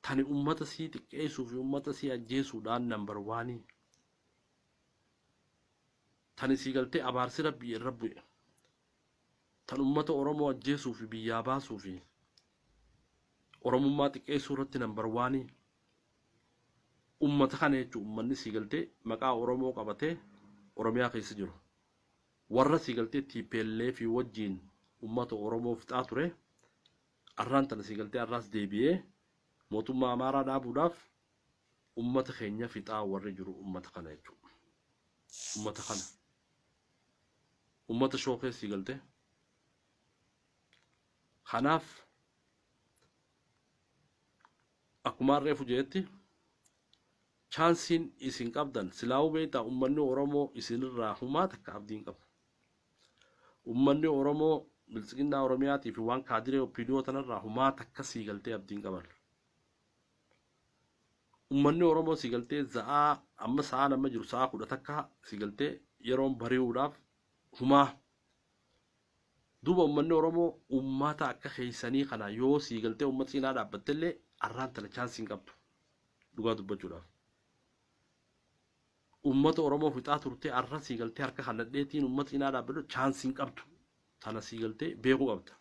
tani uummata sii xiqqeessuu fi uummata sii ajjeesuudhaan number 1. Tani siigaltee abaarsi rabbii irra bu'e. Tan uummata Oromoo ajjeesuu fi biyyaa baasuu fi Oromummaa xiqqeessuu irratti number 1. Uummata kana jechuun uummanni siigaltee maqaa Oromoo qabatee Oromiyaa keessa jiru. Warra siigaltee TPLF fi wajjiin uummata Oromoo fixaa ture. Arraan tana siigaltee arraas deebi'ee mootummaa amaaraa dhaabuudhaaf ummata keenya fixaa warri jiru ummata kana jechuudha. Ummata kana ummata shookeessii galte. Kanaaf akkuma reefu jeetti chaansiin isin qabdan silaa'uu beektaa ummanni Oromoo isinirraa humaa takka abdiin qabu. Ummanni Oromoo bilisiginnaa Oromiyaatii fi waan kaadiree opiiniyoo tanarraa humaa takka sii galtee abdiin qaban. Ummanni Oromoo sii galtee za'aa amma sa'aa nama jiru sa'aa 10 takka sii galtee yeroon bari'uudhaaf humaa. Duuba ummanni Oromoo ummata akka keessanii kana yoo sii galtee ummata cinaa dhaabbattellee arraan tana chaansiin qabdu. Dhugaa dubbachuudhaaf. Ummata Oromoo fixaa turtee arra sii galtee harka kalladheetiin ummata cinaa dhaabbatu chaansiin qabdu. Tana sii galtee beekuu qabda.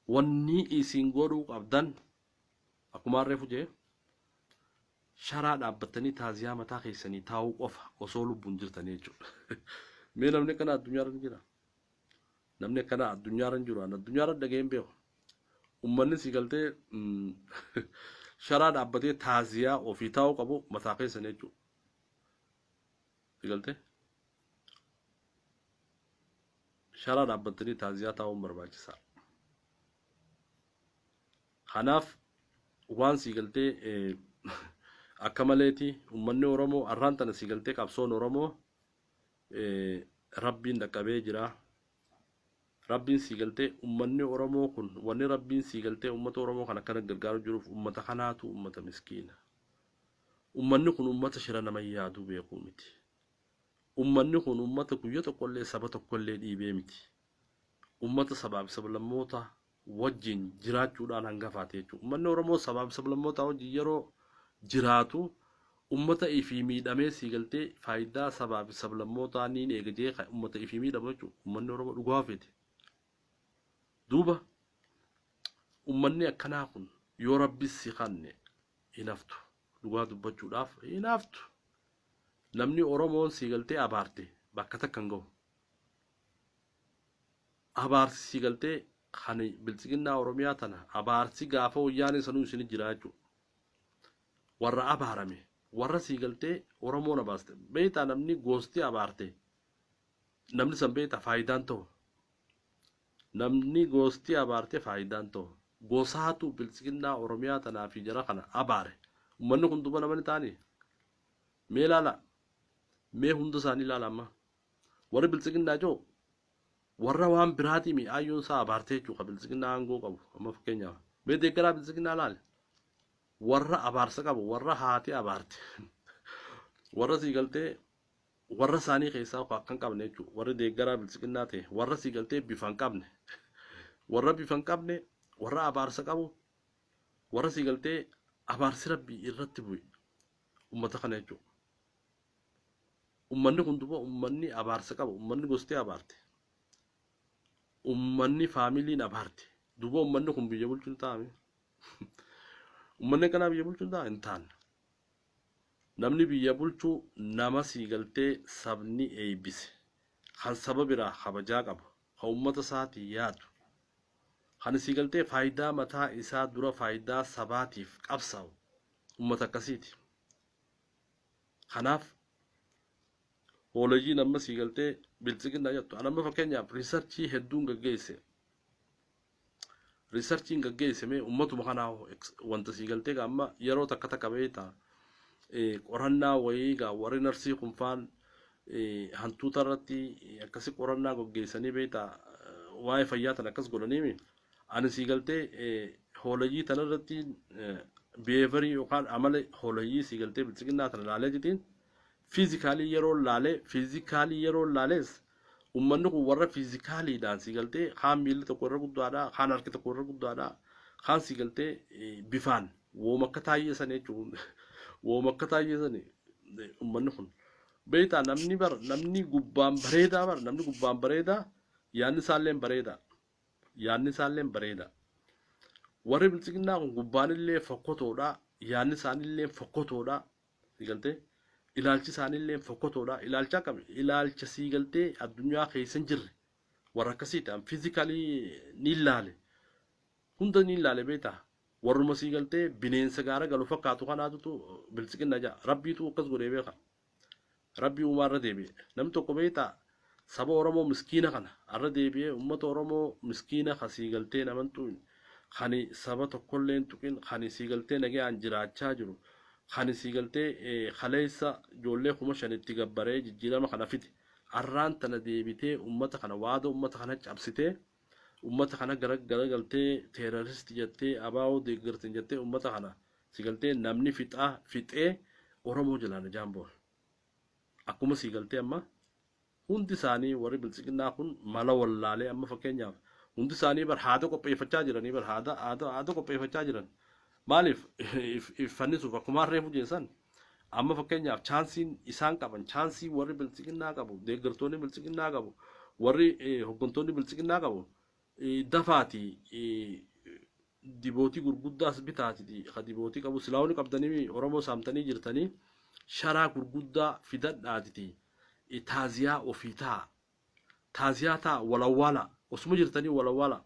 Wanni isin godhuu qabdan akkuma reefu jee sharaa dhaabbatanii taaziyaa mataa keessanii taa'uu qofa osoo lubbuun jirtanii jechuudha. Mee namni kana addunyaa irra jira. Namni akkana addunyaa irra jiru addunyaa irra dhageen beeku. Ummanni sii galtee sharaa dhaabbatee taaziyaa ofii taa'uu qabu mataa keessanii jechuudha. Sii galtee sharaa dhaabbatanii taaziyaa taa'uun barbaachisaa. Kanaaf waan sii galtee akka maleeti ummanni Oromoo arraan tana sii galtee qabsoon Oromoo rabbiin dhaqqabee jira. Rabbiin sii galtee ummanni Oromoo kun wanni rabbiin sii galtee ummata Oromoo kan akkana gargaaru jiruuf ummata kanaatu ummata miskiina. Ummanni kun ummata shira nama yaaduu beekuu miti. Ummanni kun ummata guyyaa tokkollee saba tokkollee dhiibee miti. Ummata sabaaf sablammoota wajjin jiraachuudhaan hangafaate jechuudha. Ummanni Oromoo sabaaf sablammoota wajjin yeroo jiraatu ummata ifii miidhamee sii galtee faayidaa sabaaf sablammootaa niin eegajee ummata ifii miidhamu jechuudha. Ummanni Oromoo dhugaa fedhe. Duuba ummanni akkanaa kun yoo rabbis si kanne hinaftu. Dhugaa dubbachuudhaaf hinaftu. Namni Oromoon sii galtee abaarte bakka takka hin gahu. Abaarsi sii galtee kan bilisiginnaa Oromiyaa tana abaarsi gaafa wayyaanee sanuu isin jira jechuudha. Warra abaarame warra sii galtee Oromoon abaaste beektaa namni gosti abaarte namni san beektaa faayidaan ta'u. Namni gosti abaarte faayidaan ta'u. Gosaatu bilisiginnaa Oromiyaa tanaa fi jara kana abaare. Ummanni kun duba namani taani. Mee ilaala. Mee hunda isaanii ilaala amma. Warri bilisiginnaa joo warra waan biraatii mi'aayyoon isaa abaartee jechuudha bilisiginnaa aangoo qabu amma fakkeenyaaf. Mee deeggaraa bilisiginnaa ilaali. Warra abaarsa qabu warra haati abaarte. Warra sii galtee warra isaanii keessaa akka hin qabne jechuudha. Warri deeggaraa bilisiginnaa ta'e warra sii galtee bifa hin qabne. Warra bifa hin qabne warra abaarsa qabu warra sii galtee abaarsi rabbii irratti bu'e ummata kana jechuudha. Ummanni kun duba ummanni abaarsa qabu ummanni gostee abaarte. Ummanni faamiliin abaarte. Duba ummanni kun biyya bulchuun taa'ame. Ummanni kana biyya bulchuun taa'e hin taane. Namni biyya bulchuu nama sii galtee sabni eebbise. Kan saba biraa kabajaa qabu. Kan ummata isaatii yaadu. Kan sii galtee faayidaa mataa isaa dura faayidaa sabaatiif qabsaa'u ummata akkasiiti. Kanaaf hoolajii nama sii galtee bilisiginnaa jettu. Anamma fakkeenyaaf riisarchii hedduun gaggeesse. Riisarchiin gaggeesse mee ummatuma kanaa wanta sii galtee amma yeroo takka takka beektaa qorannaa wayii gaa warri narsii kunfaan hantuuta irratti akkasi qorannaa gaggeessanii beektaa waa'ee fayyaa tan akkas godhaniimi. Ani sii galtee hoolajii tan irratti beeverii yookaan amala hoolajii sii galtee bilisiginnaa tan ilaalee jitiin fiizikaalii yeroo laales ummanni kun warra fiizikaaliidhaan sii galtee kaan miilli tokko irra guddaadha kaan harki tokko irra guddaadha kaan sii galtee bifaan wooma akka taayyesan jechuun wooma akka taayyesan ummanni kun beektaa namni gubbaan bareedaa yaanni isaallee bareeda warri bilisiginnaa kun gubbaan illee fokkotoodha yaanni isaanillee fokkotoodha sii galtee ilaalchi isaanillee fokkotoodha ilaalcha qabe ilaalcha sii galtee addunyaa keessa hin jirre warra akkasii ta'an fiizikalii ni ilaale hunda ni ilaale beektaa warruma siigaltee bineensa gaara galu fakkaatu kanaatutu bilisiqinna jaa rabbiitu akkas godhee beeka rabbii uumaarra deebi'e namni tokko beektaa saba oromoo miskiina kana arra deebi'ee ummata oromoo miskiina ka siigaltee namantuun kani saba tokkolleen tuqin kani siigaltee nagaan jiraachaa jiru kani siigaltee kaleessa ijoollee 5,000 gabbaree jijjiirama kana fite arraan tana deebitee ummata kana waada ummata kana cabsitee ummata kana garagaltee teeraristi jettee abaa'oo deeggartin jettee ummata kana siigaltee namni fixee oromoo jalaan jaamboon akkuma siigaltee amma hundi isaanii warri bilisiqinnaa kun mala wallaalee amma fakkeenyaaf hundi isaanii bar haada qopheeffachaa jiranii bar haada qopheeffachaa jiran maaliif fannisuuf akkuma reefu jeessan amma fakkeenyaaf chaansiin isaan qaban chaansii warri bilisiqinnaa qabu deeggartoonni bilisiqinnaa qabu warri hoggantoonni bilisiqinnaa qabu dafaati dibootii gurguddaas bitaati ka dibootii qabu silaawni qabdanii oromoo saamtanii jirtanii sharaa gurguddaa fidadhaatiti taaziyaa ofii taaziyaa taa walawwaala osuma jirtanii walawwaala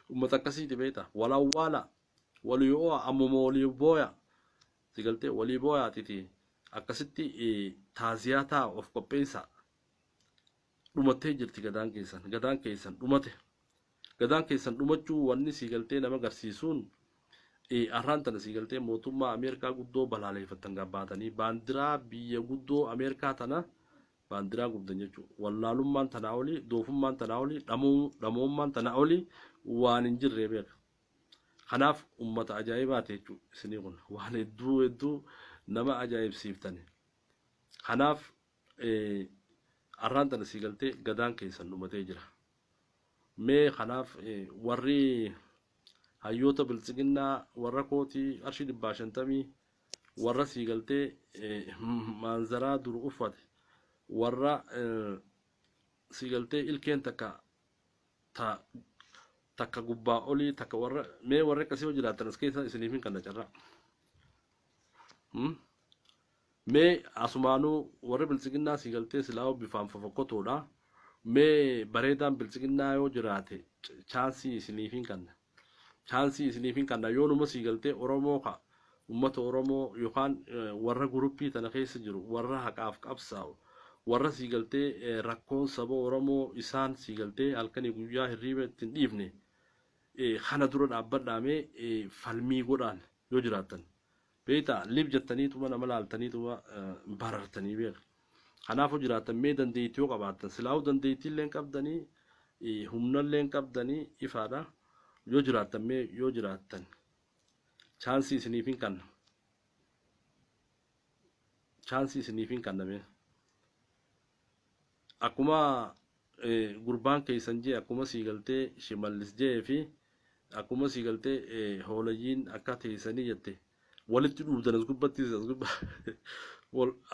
ummata akkasiiti beeta walawwaala waliyoo ammuma walii booya sigaltee walii booyaatiti akkasitti taaziyaa taa of qopheessa dhumattee jirti gadaan keessan dhumate gadaan keessan dhumachuu wanni siigaltee nama agarsiisuun arraan tana siigaltee mootummaa Ameerikaa guddoo balaaleeffattan gabbaatanii baandiraa biyya guddoo Ameerikaa tana baandiraa guddan jechuudha. Wallaalummaan tanaa olii, doofummaan tanaa olii, dhamoommaan tanaa olii waan hin jirree beeka. Kanaaf uummata ajaa'ibaati jechuudha isinii kun waan hedduu nama ajaa'ibsiiftani. Kanaaf arraan tana siigaltee gadaan keessan dhumatee jira. Mee kanaaf warri hayyoota bilisiqinnaa warra kootii 50 warra siigaltee maanzaraa dur uffate warra siigaltee ilkeen takka gubbaa olii takka warra mee warra akkasii hojii jiraatan as keessa isiniif hin kanna carraa mee asumaanuu warra bilisiqinnaa siigaltee silaa bifaan fofokkotoodha mee bareedaan bilisiqinnaa yoo jiraate chaansii isiniif hin kanna chaansii isiniif hin kanna yoo numa siigaltee oromoo ka ummata oromoo yookaan warra guruppii tana keessa jiru warra haqaaf qabsaa'u warra siigaltee rakkoon saba oromoo isaan siigaltee halkanii guyyaa hirriiba ittiin dhiifne kana dura dhaabbadhaamee falmii godhaan yoo jiraatan beektaa lib jettaniituma nama laaltaniituma barartanii beeka kanaafuu jiraatan mee dandeettii yoo qabaatan silaa'uu dandeettiillee qabdanii humnallee qabdanii ifaadha yoo jiraatan mee yoo jiraatan chaansii isiniif hin kanna chaansii isiniif hin kanname akkuma gurbaan keessan jee akkuma siigaltee shimallis jee fi akkuma siigaltee hoolayyiin akka teessanii jette walitti dhuufdan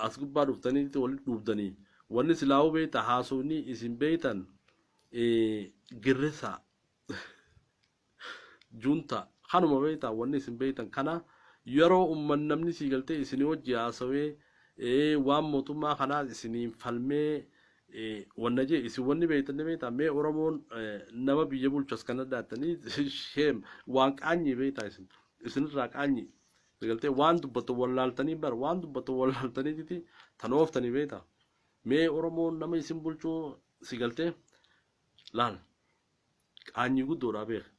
as gubbaa dhuftanii walitti dhuufdanii wanni silaa'uu beekta haasofni isin beektan girrisa junta kanuma beekta wanni isin beektan kana yeroo umman namni siigaltee isin hojii haasawee waan mootummaa kanaa isiniin falmee wanna jee isin wanni beektan beekta mee oromoon nama biyya bulchas kana dhaatanii sheem waan qaanyi beekta isinirraa qaanyi siigaltee waan dubbatu wallaaltanii bar waan dubbatu wallaaltanii titi tanooftanii beekta mee oromoon nama isin bulchuu siigaltee laal qaanyi guddoodhaa beeka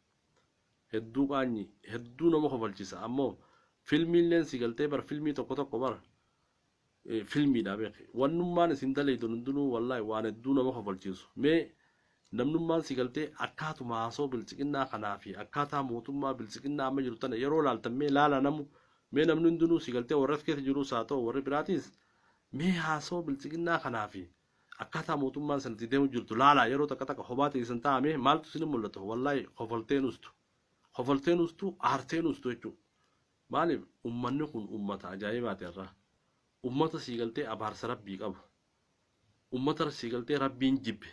hedduu qaanyi hedduu nama kofalchisa ammoo filmiilleen siigaltee bar filmii tokko bar filmiidha beeka wannummaan isin dalaydu hundinuu wallaahi waan hedduu nama kofalchiisu mee namnummaan siigaltee akkaatuma haasoo bilisiqinnaa kanaa fi akkaataa mootummaa bilisiqinnaa amma jiru tana yeroo laaltan mee laala namu mee namni hundinuu siigaltee warras keessa jiruus haa ta'u warri biraatiis mee haasoo bilisiqinnaa kanaa fi akkaataa mootummaan sanatti deemu jirtu laala yeroo takka kophaa teessan taa'ame maaltu isin mul'atu wallaahi kofalteen ustu aarteen ustu jechuudha maaliif ummanni kun ummata ajaa'ibaati irraa ummata siigaltee abaarsa rabbii qabu ummata siigaltee rabbiin jibbe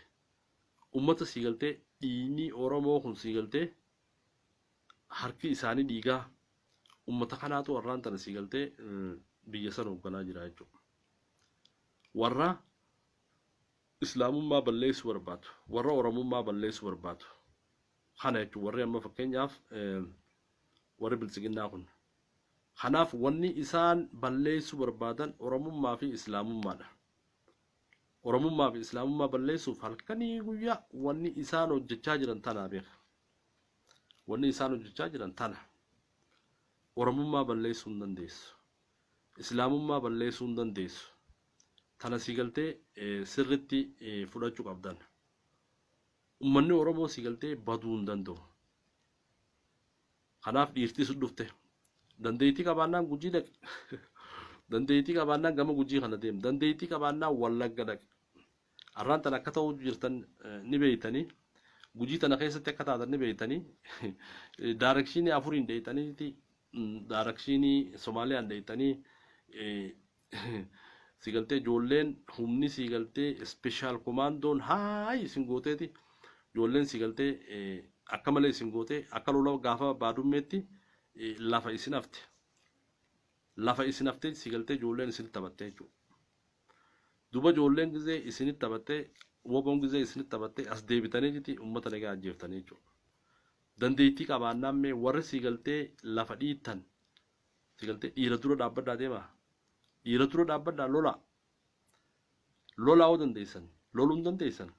ummata siigaltee dhiinii oromoo kun siigaltee harki isaanii dhiigaa ummata kanaatu warraan tana siigaltee biyya sana hoogganaa jira jechuudha warra islaamummaa balleessuu barbaadu warra oromummaa balleessuu barbaadu kana jechuudha warri amma fakkeenyaaf warri bilchiginnaa kun. Kanaaf wanni isaan balleessuu barbaadan Oromummaa fi Islaamummaadha. Oromummaa fi Islaamummaa balleessuuf halkanii guyyaa wanni isaan hojjechaa jiran tana beeka. Wanni isaan hojjechaa jiran tana. Oromummaa balleessuu hin dandeessu. Islaamummaa balleessuu hin dandeessu. Tana siigaltee sirritti fudhachuu qabdan. Uummanni Oromoo siigaltee baduu hin danda'u. Kanaaf dhiirtis dhufte. Dandeettii qabaannaan Gujii dhaqe. Dandeettii qabaannaan gama Gujii kana deemu. Dandeettii qabaannaan Wallagga dhaqe. Arraan tana akka ta'uu jirtan ni beeytanii. Gujii tana keessatti akka taatan ni beeytanii. Daarekshinii afuriin dheeytaniiti. Daarekshinii Somaaliyaan dheeytanii. Siigaltee ijoolleen humni siigaltee special commandoon haay isin gooteeti. Ijoolleen siigaltee akka malee isin gootee akka lola gaafa baadummeetti lafa isin hafte. Lafa isin hafte siigaltee ijoolleen isin taphattee jechuudha. Duba ijoolleen gizee isin taphattee woboon gizee isin taphattee as deebitanii jiti uummata nagaa ajjeeftanii jechuudha. Dandeettii qabaannaan mee warri siigaltee lafa dhiittan siigaltee dhiira dura dhaabbadhaa deemaa. Dhiira dura dhaabbadhaa lola. Lolaa oo dandeessan. Loluu hin dandeessan.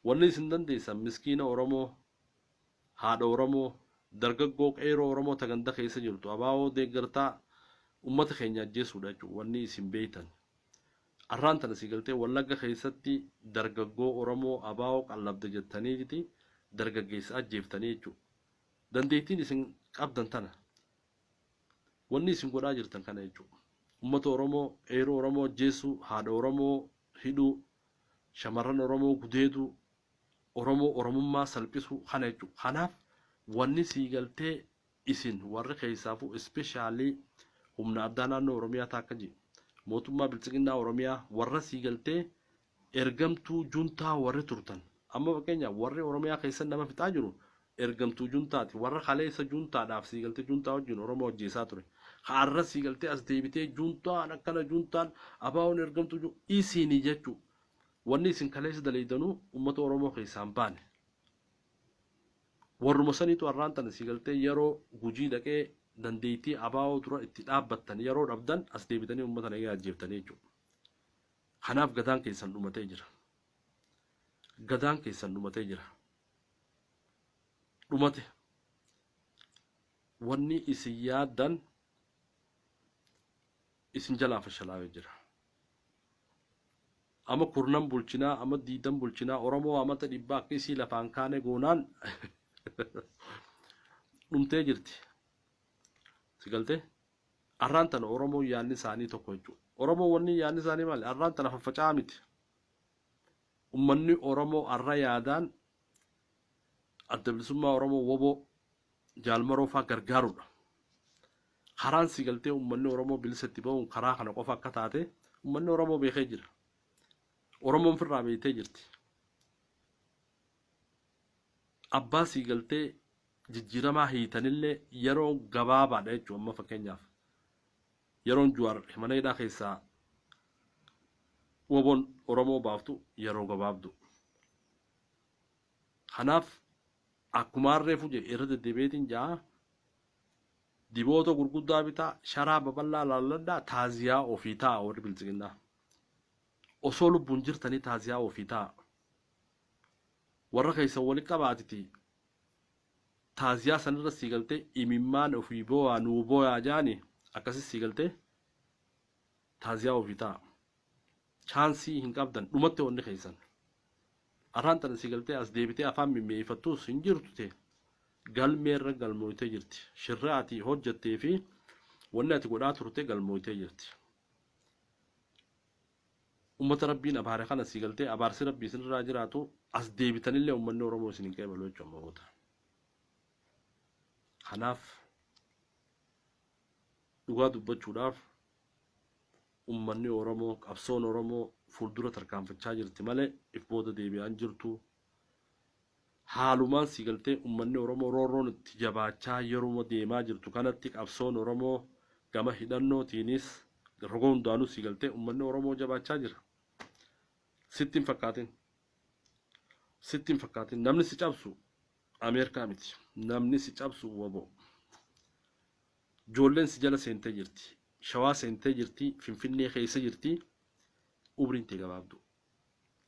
Wanni isin dandeessan miskiina Oromoo, haadha Oromoo, dargaggoo qeeroo Oromoo taganda keessa jirtu abaaboo deeggartaa uummata keenya ajjeesuudha jechuudha wanni isin beeytan. Arraan tana siigaltee Wallagga keessatti dargaggoo Oromoo abaaboo qallabda jettanii jiti dargaggeessa ajjeeftanii jechuudha. Dandeettiin isin qabdan tana. Wanni isin godhaa jirtan kana jechuudha. Uummata Oromoo, qeeroo Oromoo ajjeesuu, haadha Oromoo hidhuu, shamarran Oromoo gudeeduu, Oromummaa salphisuu kana jechuudha. Kanaaf wanni siigaltee isin warri keessaafuu ispeeshaalii humna addaa naannoo Oromiyaa taakka jiru. Mootummaa bilchiginnaa Oromiyaa warra siigaltee ergamtuu juntaa warri turtan. Amma fakkeenyaaf warri Oromiyaa keessa nama fixaa jiru ergamtuu juntaati. Warra kaleessa juntaadhaaf siigaltee juntaa wajjin Oromoo ajjeesaa ture. Har'a siigaltee as deebitee juntaan akkana juntaan abaawoon ergamtuu isinii jechuudha. Wanni isin kaleessa daleeydanuu uummata Oromoo keessaan baane. Warruma saniitu arraan tana siigaltee yeroo Gujii dhaqee dandeettii abaawoo dura itti dhaabbattan yeroo dhabdan as deebitanii uummata nagaa ajjeeftanii jechuudha. Kanaaf gadaan keessan dhumatee jira. Gadaan keessan dhumatee jira. Dhumate. Wanni isin yaaddan isin jalaa fashalaa'ee jira. Ama kurnan bulchinaa, ama diidan bulchinaa, Oromoo amata dhibbaa akka isii lafaan kaane goonaan dhumtee jirti. Sigaltee arraan tana Oromoo yaanni isaanii tokko jechuudha. Oromoo wanni yaanni isaanii maali? Arraan tana faffaca'aa miti. Uummanni Oromoo arra yaadaan adda bilisummaa Oromoo woboo jaalmaroo fa'aa gargaarudha. Karaan sigaltee uummanni Oromoo bilisatti ba'uun karaa kana qofa akka taate uummanni Oromoo beekee jira. Oromoon firraa beektee jirti. Abbaa siigaltee jijjiiramaa hiitanillee yeroo gabaabaadha jechuudha amma fakkeenyaaf. Yeroon Juwaar mana hidhaa keessaa woboon Oromoo baaftu yeroo gabaabdu. Kanaaf akkuma harreefu jedhe irra deddeebiitiin ja'a diboota gurguddaa bitaa sharaa babal'aa laalladhaa taaziyaa ofii ta'a warri bilchiginnaa. Osoo lubbuun jirtanii taaziyaa ofii ta'a. Warra keessa wali qabaatiti taaziyaa sanirra siigaltee imimmaan ofii boo'aa nuu boo'aa jaani akkasis siigaltee taaziyaa ofii ta'a. Chaansii hin qabdan dhumatti wanni keessan. Arraan tana siigaltee as deebitee afaan mimmeeffattus hin jirtu ta'e galmeerra galmooytee jirti. Shirra ati hojjattee fi wanni ati godhaa turte galmooytee jirti. Ummata rabbiin abaare kana siigaltee abaarsi rabbii isinirraa jiraatu as deebitanillee uummanni Oromoo isin hin qeebalu jechuudha ammoota. Kanaaf dhugaa dubbachuudhaaf uummanni Oromoo qabsoon Oromoo fuuldura tarkaanfachaa jirti malee if booda deebi'aan jirtu. Haalumaan siigaltee uummanni Oromoo roorroon itti jabaachaa yeroo deemaa jirtu kanatti qabsoon Oromoo gama hidhannootiinis roga hundaanuu siigaltee uummanni Oromoo jabaachaa jira. Sittiin fakkaatin namni si cabsu Ameerikaa miti. Namni si cabsu waboo. جولين سجل سنتي جرتي شوا سنتي جرتي فنفني خيسة جرتي وبرين تيجا بابدو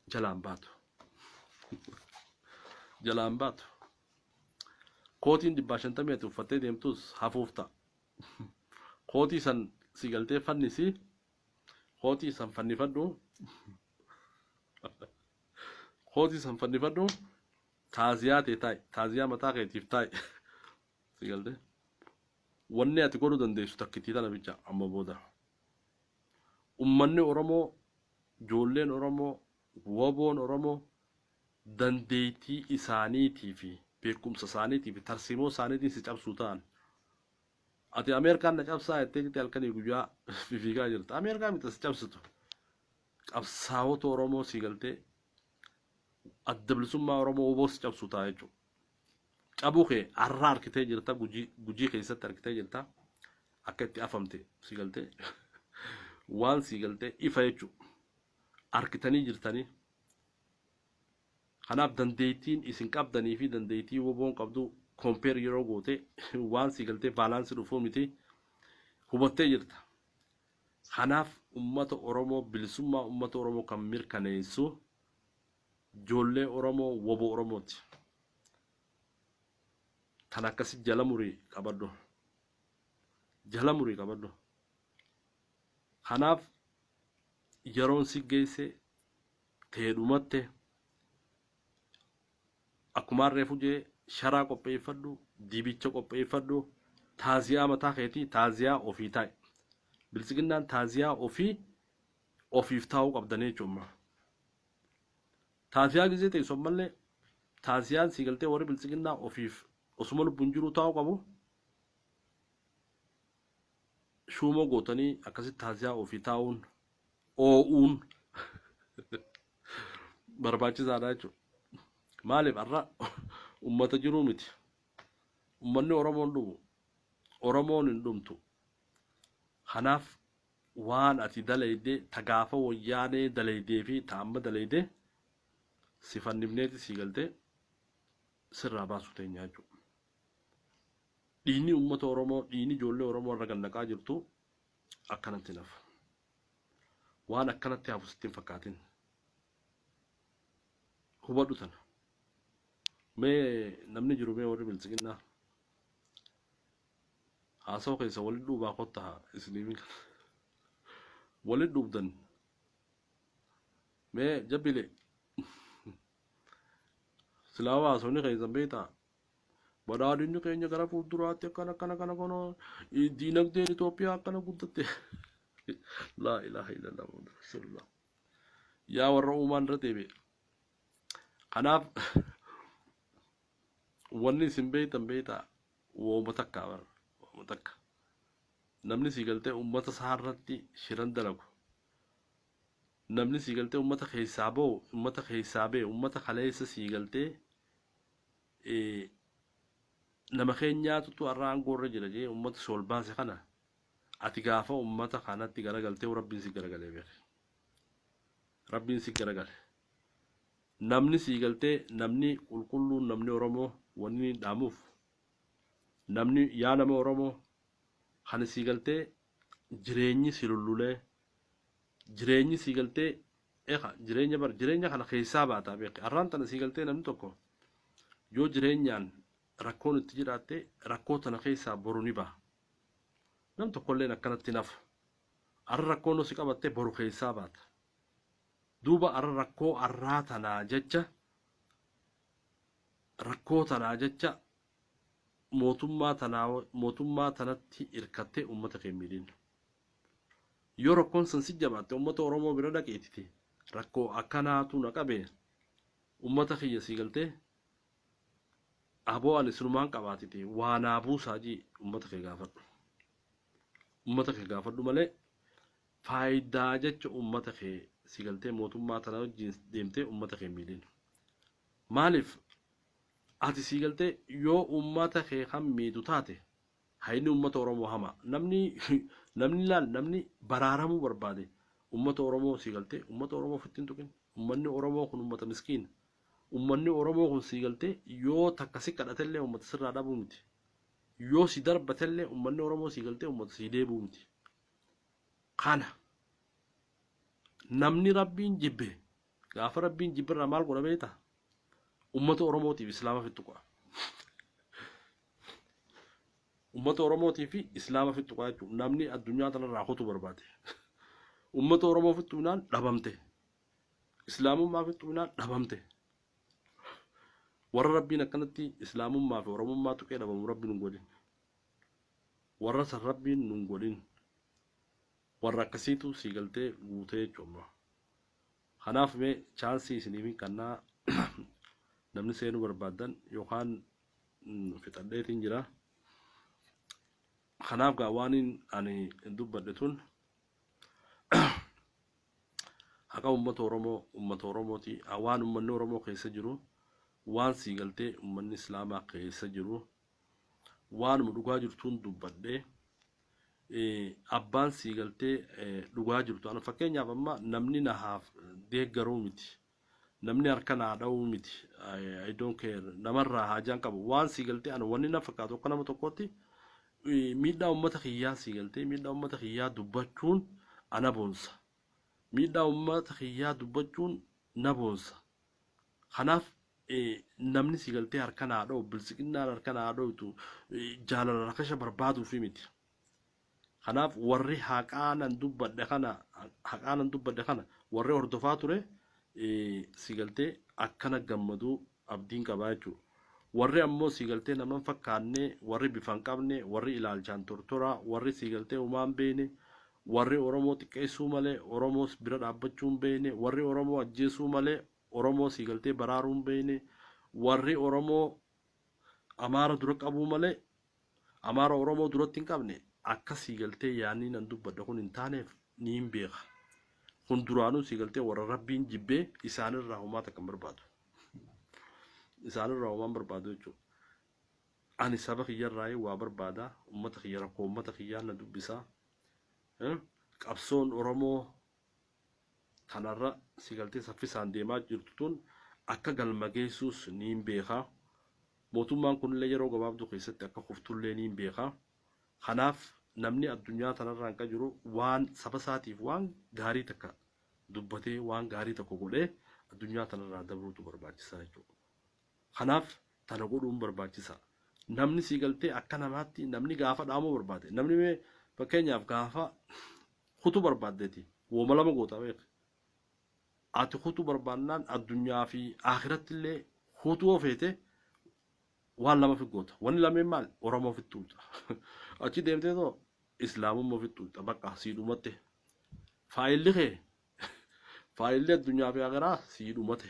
جلان باتو جلان باتو كوتين دي باشن تميتو فتي ديمتوس هافوفتا كوتي سن سيجلتي فنسي كوتي سن فني فدو كوتي سن فني فدو تازياتي تاي تازيا متاكي تفتاي سيجلتي wanni ati godhuu dandeessu takkitii tana bicha amma booda ummanni Oromoo ijoolleen Oromoo waboon Oromoo dandeettii isaaniitii fi beekumsa isaaniitii fi tarsiimoo isaaniitiin si cabsuu ta'an ati Ameerikaan na cabsaa jettee jirti halkanii guyyaa fiigaa jirta Ameerikaa miti si cabsitu qabsaa'ota Oromoo si galtee adda bilisummaa Oromoo waboo si cabsuu ta'a jechuudha. Cabukee arraa arkitee jirta gujii keessatti arkitee jirta akka itti afamte si galtee waan si galtee ifa jechuudha arkitanii jirtanii kanaaf dandeettiin isin qabdanii fi dandeettii waboon qabdu kompeer yeroo goote waan si galtee baalaansii dhufuu miti hubattee jirta kanaaf ummata Oromoo bilisummaa ummata Oromoo kan mirkaneessu ijoollee Oromoo waboo Oromooti. Tan akkasi jala murii qabaddo kanaaf yeroon si geesse teedhumatte akkumaan reefu jee sharaa qopheeffadhu dibicha qopheeffadhu taaziyaa mataa keetii taaziyaa ofii taa'e bilisiginnaan taaziyaa ofiif taa'uu qabdanii jechuudha taaziyaa gizee ta'e sommallee taaziyaan si galtee warri bilisiginnaa ofiif osuma lubbuun jiru taa'uu qabu shuumoo gootanii akkasitti taaziyaa ofii taa'uun oo'uun barbaachisaadha jechuudha maaliif har'a ummata jiruu miti ummanni Oromoon dhumu Oromoon hin dhumtu kanaaf waan ati dalaydee tagaafa wayyaanee dalaydee fi taa'amma dalaydee sifannifneeti si galtee sirraa baasuu teenyaa jechuudha. Dhiinni ummata Oromoo dhiinni ijoollee Oromoo irra gannaqaa jirtu akkanatti nafa waan akkanatti hafu sitti hin fakkaatin hubadhu tana mee namni jiru mee warri bilisiginnaa haasawa keessa walitti dhuubaa kottaa isliimiin kana walitti dhuubdan mee jabbile silaawa haasawni keessan beektaa badhaadhinni keenya gara fuulduraatti akkana kono diinagdeen Itoophiyaa akkana guddatte laa ilaaha illallah Muhammad rasulullah yaa warra uumaan irra deebi'e kanaaf wanni isin beektan beektaa wooma takka namni si galtee ummata isaa irratti shiran dalagu namni si galtee ummata keessaa ba'e ummata kaleessa si galtee nama keenyaatu arraan gorra jira jee ummata solbaase kana ati gaafa ummata kanatti garagaltee rabbiin si garagalee beeke rabbiin si garagale namni si galtee namni qulqulluun namni Oromoo wanni dhaamuuf namni yaa nama Oromoo kan si galtee jireenyi si lullulee jireenyi si galtee jireenya kana keessaa baataa beeke arraan tana si galtee namni tokko yoo jireenyaan rakkoon itti jiraatte rakkoo tana keessaa boru ni ba'a nam tokkolleen akkanatti nafa arra rakkoon si qabatte boru keessaa baata duuba arra rakkoo arraa tanaa jecha mootummaa tanatti irkattee ummata kee miidhin yoo rakkoon san si jabaatte ummata Oromoo bira dhaqeetiti rakkoo akkanaatu na qabe ummata kiyya si galtee aboo ani sinumaan qabaatite waanaa buusaajii ummata kee gaafadhu malee faayidaa jecha ummata kee si galtee mootummaa tana wajjin deemtee ummata kee miidhin maaliif ati si galtee yoo ummata kee kan miidhu taate hayni ummata Oromoo hama namni baraaramuu barbaade ummata Oromoo si galtee ummata Oromoo fittiin tuqin ummanni Oromoo kun ummata miskiin ummanni Oromoo kun si galtee yoo takka si kadhatellee ummata sirraa dhabuu miti yoo si darbatellee ummanni oromoo si galtee ummata si deebi'u miti kana namni rabbiin jibbe gaafa rabbiin jibbirraa maal godha beekta ummata oromootiif islaama fixu qo'a ummata oromootiif islaama fixu qo'a jechuudha namni addunyaa tanarraa kutu barbaade ummata oromoo fixuunaan dhabamte islaamummaa fixuunaan dhabamte warra rabbiin akkanatti islaamummaa fi oromummaa tuqee dhabamu rabbiin hin godhin warra san rabbiin nun godhin warra akkasiitu si galtee guutee jechuudha kanaaf mee chaansii isiniif kannaa namni seenuu barbaadan yookaan fixadheetiin jira kanaaf gaa waan ani dubbadhe tun haqa ummata oromooti waan ummanni oromoo keessa jiru waan si galtee ummanni islaamaa keessa jiru waan dhugaa jirtuun dubbadhe abbaan si galtee dhugaa jirtu ana fakkeenyaaf amma namni nahaaf deeggaruu miti namni harka naa dha'uu miti I don't care namarraa haajaan qabu waan si galtee ana wanni na fakkaatu akka nama tokkotti miidhaa ummata kiyyaa si galtee miidhaa ummata kiyyaa dubbachuun ana boonsa miidhaa ummata kiyyaa dubbachuun na boonsa kanaaf namni si galtee harka naa dha'u bilisiqinnaan harka naa dha'utu jaalala rakasha barbaaduufi miti kanaaf warri haqaanan dubbadhe kana warri hordofaa ture si galtee akkana gammaduu abdiin qabaa jechuudha warri ammoo si galtee naman fakkaanne warri bifan qabne warri ilaalchaan tortora warri si galtee umaan beene warri oromoo xiqqeessuu malee oromoo bira dhaabbachuun beene warri oromoo ajjeesuu malee oromoo si galtee baraaruun beene warri oromoo amaara dura qabuu malee amaara oromoo duratti hin qabne akka si galtee yaanii nan dubbadha kun hin taaneef ni hin beeka kun duraanuu si galtee warra rabbiin jibbee isaanirraa homaata kan barbaadu isaanirraa homaan barbaadu jechuudha ani saba kiyyarraa waa barbaada ummata kiyya rakkoo ummata kiyyaa na dubbisaa qabsoon oromoo kanarra si galtee saffisaan deemaa jirtu tun akka galma geessuus ni hin beeka mootummaan kunillee yeroo gabaabduu keessatti akka kuftullee ni hin beeka kanaaf namni addunyaa tanarraan ka jiru waan saba isaatiif waan gaarii takka dubbatee waan gaarii tokko godhee addunyaa tanarraa dabruutu barbaachisaa jechuudha kanaaf tana godhuun barbaachisa namni si galtee akka namaatti namni gaafa dhaamuu barbaade namni mee fakkeenyaaf gaafa kutu barbaadeeti wooma lama goota beek ati kutu barbaannaan addunyaa fi akhiratti illee kutu ofeete waan lama fi goota wanni lameen maal oromoo fixuuta achi deemtee too islaamummaa fixuuta bakka siidhumatte faayilli kee faayilli addunyaa fi akhiraa siidhumate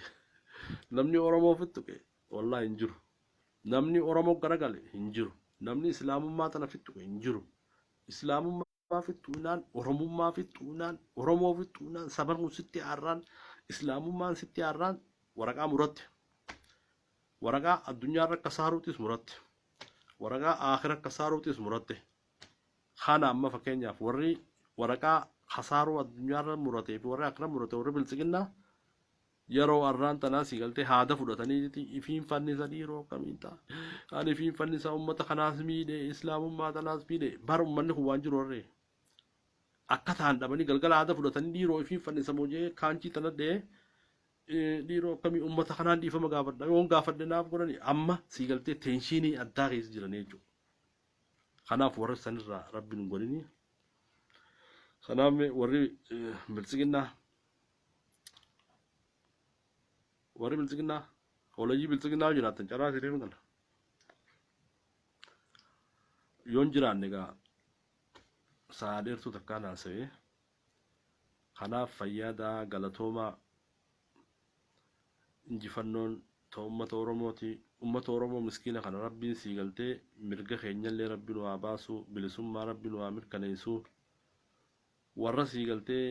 namni oromoo fixuqe wallahi hin jiru namni oromoo garagale hin jiru namni islaamummaa tana fixuqe hin jiru islaamummaa fixuunaan oromummaa fixuunaan oromoo fixuunaan sabarnu sitti arraan islaamummaan sitti arraan waraqaa muratte waraqaa addunyaa irra akka saaruutis muratte waraqaa aakhira akka saaruutis muratte kana amma fakkeenyaaf warri waraqaa hasaaruu addunyaa irra muratee fi warri aakhira murate warri bilisiqinnaa yeroo arraan tanaa si galtee haada fudhatanii ifiin fannisa dhiiroo kamiinta ani ifiin fannisa ummata kanaas miidhe islaamummaa tanaas miidhe bar ummanni kun waan jiru warree akka ta'an dhabanii galgala haada fudhatanii dhiiroo ifiin fannisa moojee kaanchii tana dhee dhiiroo kamii ummata kanaan dhiifama gaafadha yoon gaafadhe naaf godhani amma si galtee teenshiinii addaa keessa jiran jechuudha kanaaf warra sanirraa rabbiin hin godhini kanaaf warri bilisiqinnaa warri bilisiqinnaa holayyii bilisiqinnaa jiraatan caraa siree mudala yoon jiraanne egaa sa'a dheertuu takkaan haasa'ee kanaaf fayyaadaa galatoomaa injifannoon ta'u ummata oromooti ummata oromoo miskiina kana rabbiin sii galtee mirga keenyallee rabbiin waa baasuu bilisummaa rabbiin waa mirkaneessuu warra sii galtee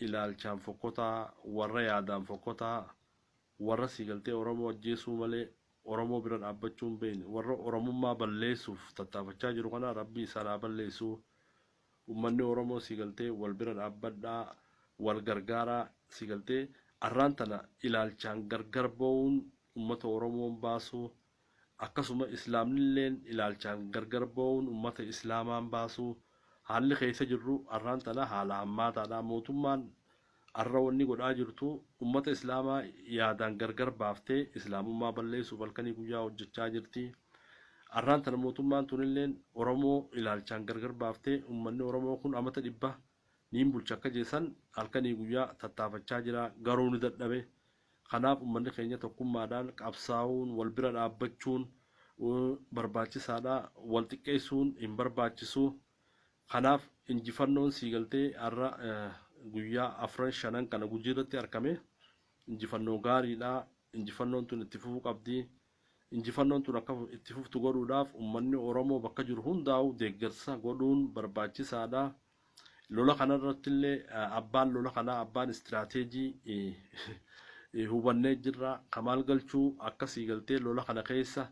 ilaalchaan fokkotaa warra yaadaan fokkotaa warra sii galtee oromoo ajjeesuu malee oromoo bira dhaabbachuu hin beekne warra oromummaa balleessuuf tattaafachaa jiru kana rabbii isaanaa balleessuu ummanni oromoo sii galtee wal bira dhaabbadhaa wal gargaaraa sii galtee arraan tana ilaalchaan gargar ba'uun ummata oromoon baasuu akkasuma islaamnilleen ilaalchaan gargar ba'uun ummata islaamaan baasuu haalli keessa jirru arraan tana haala hammaataadha. Mootummaan arra wanni godhaa jirtu ummata islaamaa yaadaan gargar baaftee islaamummaa balleessuuf halkanii guyyaa hojjechaa jirti. Arraan tana mootummaan tunilleen Oromoo ilaalchaan gargar baaftee ummanni Oromoo kun amata dhibba niin bulcha akka jeessan halkanii guyyaa tattaafachaa jira. Garuu ni dadhabe. Kanaaf ummanni keenya tokkummaadhaan qabsaa'uun wal bira dhaabbachuun barbaachisaadha. Wal xiqqeessuun hin barbaachisu. Kanaaf injifannoon siigaltee arra guyyaa afran shanan kana Gujii irratti argame injifannoo gaariidha. Injifannoon tun itti fufuu qabdi. Injifannoon tun akka itti fuftu godhuudhaaf ummanni Oromoo bakka jiru hundaa'u deeggarsa godhuun barbaachisaadha. Lola kanarratti illee abbaan lola kanaa abbaan istiraateejii hubannee jirra. Kamaal galchuu akka siigaltee lola kana keessa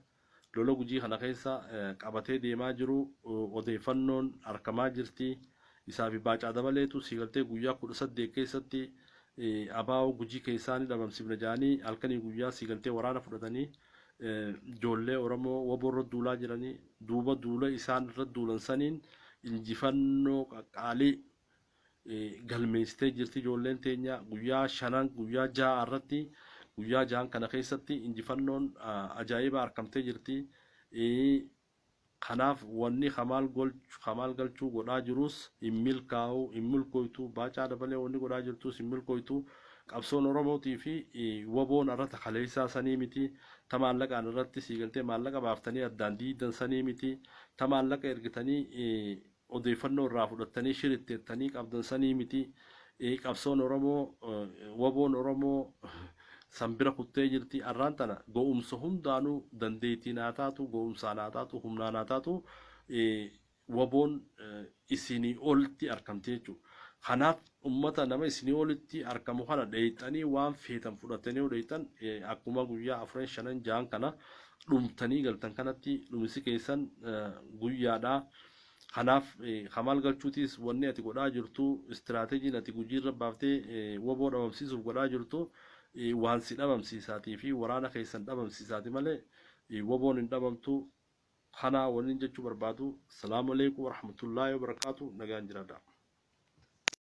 lola Gujii kana keessa qabatee deemaa jiru odeeffannoon argamaa jirti. Isaa fi baacaa dabaleetu siigaltee guyyaa 18 keessatti abaa'oo Gujii keessaa ni dhabamsiifna jedhanii halkanii guyyaa siigaltee waraana fudhatanii ijoollee Oromoo waboorra duulaa jiranii duuba duula isaan irra duulan saniin injifannoo qaqqaalii galmeessitee jirti. Ijoolleen teenya guyyaa shanan guyyaa ja'a irratti guyyaa ja'an kana keessatti injifannoon ajaa'iba argamtee jirti. Kanaaf wanni kamaal galchuu godhaa jirus hin milkaa'u hin milkooytu. Baacaa dabalee wanni godhaa jirtus hin milkooytu. Qabsoon Oromootii fi waboon irratti kaleessaa sanii miti. Ta maallaqaan irratti siigaltee maallaqa baaftanii addaan diidan sanii miti. Ta maallaqa ergitanii odeeffannoo irraa fudhattanii shiritteettanii qabdan sanii miti. Qabsoon Oromoo waboon Oromoo sambira kuttee jirti. Arraan tana go'umsa hundaanuu dandeettiin haa taatu go'umsaan haa taatu humnaan haa taatu waboon isinii olitti argamte jechuudha. Kanaaf ummata nama isinii olitti argamu kana dheeyxanii waan feetan fudhatanii dheeyxan akkuma guyyaa afran shanan ja'an kana dhumtanii galtan kanatti dhumisi keessan guyyaadha. Kanaaf kamaal galchuutis wanni ati godhaa jirtu istiraateejiin ati Gujii irra baaftee waboo dhabamsiisuuf godhaa jirtu waan si dhabamsiisaatii fi waraana keessan dhabamsiisaati malee waboon hin dhabamtu. Kana wanni jechuu barbaadu. Assalaamu alaykum warahmatullaahi wabarakaatu. Nagaan jiraadha.